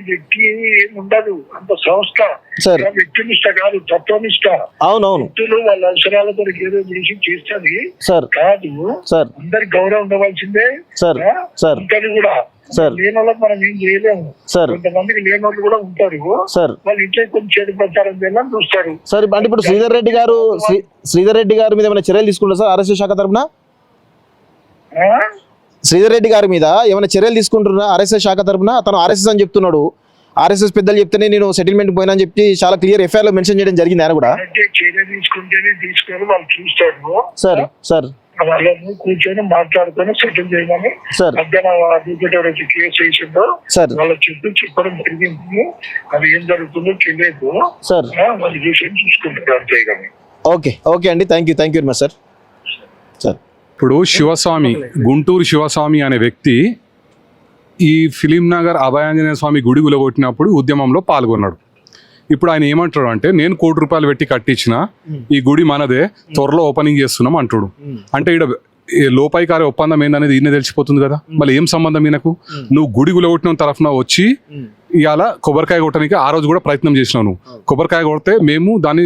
Speaker 6: ఏమి ఉండదు, అంత సంస్థ
Speaker 4: సార్,
Speaker 6: వ్యక్తినిష్ట కాదు, తత్వనిష్ట.
Speaker 4: అవునవును,
Speaker 6: వ్యక్తులు వాళ్ళ అవసరాల కొరకు ఏదో చేసి చేస్తుంది
Speaker 4: సార్
Speaker 6: కాదు.
Speaker 4: సార్
Speaker 6: అందరికి గౌరవం ఉండవలసిందే
Speaker 4: సార్. సార్
Speaker 6: ఉంటుంది కూడా
Speaker 4: సార్,
Speaker 6: లేని వాళ్ళకి మనం ఏం చేయలేము
Speaker 4: సార్.
Speaker 6: కొంతమందికి లేని వాళ్ళు కూడా ఉంటారు
Speaker 4: సార్,
Speaker 6: వాళ్ళు ఇంట్లో కొంచెం చెడు ప్రచారం చేయాలని చూస్తారు
Speaker 4: సార్. అంటే ఇప్పుడు శ్రీధర్ రెడ్డి గారి మీద ఏమైనా చర్యలు తీసుకుంటారు సార్ ఆర్ఎస్ఎస్ శాఖ తరఫున? శ్రీధర్ రెడ్డి గారి మీద ఏమైనా చర్యలు తీసుకుంటున్నా ఆర్ఎస్ఎస్ శాఖ తరఫున? తను ఆర్ఎస్ఎస్ అని చెప్తున్నాడు, ఆర్ఎస్ఎస్ పెద్దలు చెప్తేనే నేను సెటిల్మెంట్ పోయినా అని చెప్పి చాలా క్లియర్ ఎఫ్ఐఆర్ లో మెన్షన్ చేయడం జరిగింది. ఆయన కూడా
Speaker 6: చర్య తీసుకుంటేనే తీసుకొని వాళ్ళు చూస్తారు
Speaker 4: సార్. సార్
Speaker 6: వాళ్ళని కూర్చొని మాట్లాడుకొని సెటిల్ చేయమని
Speaker 4: సార్
Speaker 6: మధ్యాహ్నం కేసు వేసిందో
Speaker 4: సార్
Speaker 6: వాళ్ళ చుట్టూ చెప్పడం జరిగింది. అది ఏం జరుగుతుందో తెలియదు
Speaker 4: సార్.
Speaker 6: వాళ్ళు విషయం చూసుకుంటారు అంతే కానీ.
Speaker 4: ఓకే అండి, thank you very much sir. Sir
Speaker 5: ఇప్పుడు శివస్వామి, గుంటూరు శివస్వామి అనే వ్యక్తి ఈ ఫిలిం నగర్ అభయాంజనేయ స్వామి గుడి గులగొట్టినప్పుడు ఉద్యమంలో పాల్గొన్నాడు. ఇప్పుడు ఆయన ఏమంటాడు అంటే, నేను ₹1 కోటి పెట్టి కట్టించిన ఈ గుడి మనదే, త్వరలో ఓపెనింగ్ చేస్తున్నాం అంటాడు. అంటే ఇక్కడ లోపాయికారి ఒప్పందం ఏందనేది ఈయన తెలిసిపోతుంది కదా, మళ్ళీ ఏం సంబంధం ఈయనకు? నువ్వు గుడి గులగొట్టిన తరఫున వచ్చి ఇవాళ కొబ్బరికాయ కొట్టడానికి ఆ రోజు కూడా ప్రయత్నం చేసినాను. కొబ్బరికాయ కొడితే మేము దాన్ని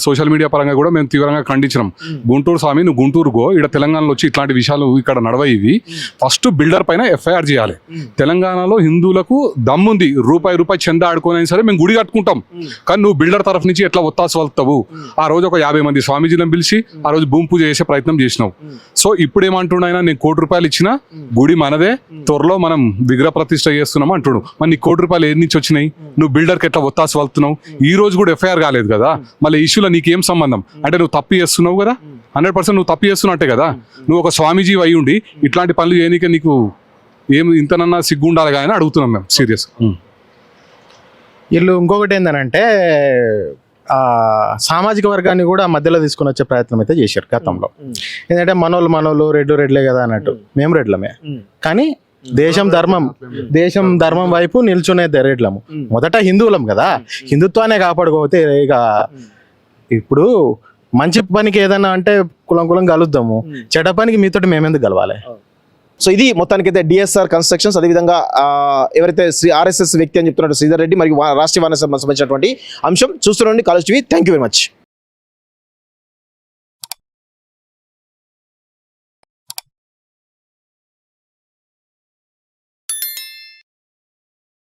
Speaker 5: సోషల్ మీడియా పరంగా కూడా మేము తీవ్రంగా ఖండించినాం. గుంటూరు స్వామి నువ్వు గుంటూరుగో, ఇక్కడ తెలంగాణలో వచ్చి ఇట్లాంటి విషయాలు ఇక్కడ నడవయివి, ఫస్ట్ బిల్డర్ పైన ఎఫ్ఐఆర్ చేయాలి. తెలంగాణలో హిందువులకు దమ్ముంది, రూపాయి చందా ఆడుకోనైనా సరే మేము గుడి కట్టుకుంటాం, కానీ నువ్వు బిల్డర్ తరఫు నుంచి ఎట్లా ఒత్తాసు వలుతావు? ఆ రోజు ఒక 50 మంది స్వామీజీలను పిలిచి ఆ రోజు భూమి పూజ చేసే ప్రయత్నం చేసినావు. సో ఇప్పుడు ఏమంటున్నాయినా, నేను ₹1 ఇచ్చినా గుడి మనదే, త్వరలో మనం విగ్రహ ప్రతిష్ట చేస్తున్నాం అంటున్నాడు. మరి నీ ₹1 ఏది నుంచి వచ్చినాయి? నువ్వు బిల్డర్కి ఎట్లా ఒత్తాసు వలుతున్నావు? ఈ రోజు కూడా ఎఫ్ఐఆర్ కాలేదు కదా, మళ్ళీ ఇష్యూలో నీకేం సంబంధం? అంటే నువ్వు తప్పు చేస్తున్నావు కదా, 100% నువ్వు తప్పు చేస్తున్నట్టే కదా. నువ్వు ఒక స్వామీజీ అయి ఉండి ఇట్లాంటి పనులు చేయనీకే నీకు ఏం ఇంతనన్నా సిగ్గు ఉండాలి కానీ అడుగుతున్నాం మేము సీరియస్.
Speaker 1: వీళ్ళు ఇంకొకటి ఏంటంటే సామాజిక వర్గాన్ని కూడా మధ్యలో తీసుకుని వచ్చే ప్రయత్నం అయితే చేశారు గతంలో. ఏంటంటే మనోళ్ళు రెడ్లే కదా అన్నట్టు, మేము రెడ్లమే, కానీ దేశం ధర్మం వైపు నిల్చునే రెడ్లము. మొదట హిందువులం కదా, హిందుత్వాన్ని కాపాడుకోతే ఇక ఇప్పుడు మంచి పనికి ఏదన్నా అంటే కులం కలుద్దాము, చెడ్డ పనికి మీతోటి మేమెందుకు కలవాలి?
Speaker 4: సో ఇది మొత్తానికైతే డిఎస్ఆర్ కన్స్ట్రక్షన్స్, అదేవిధంగా ఎవరైతే ఆర్ఎస్ఎస్ వ్యక్తి అని చెప్తున్నట్టు శ్రీధర్ రెడ్డి మరియు రాష్ట్రీయ వాన సంబంధించినటువంటి అంశం చూస్తున్నాండి college TV. Thank you very much.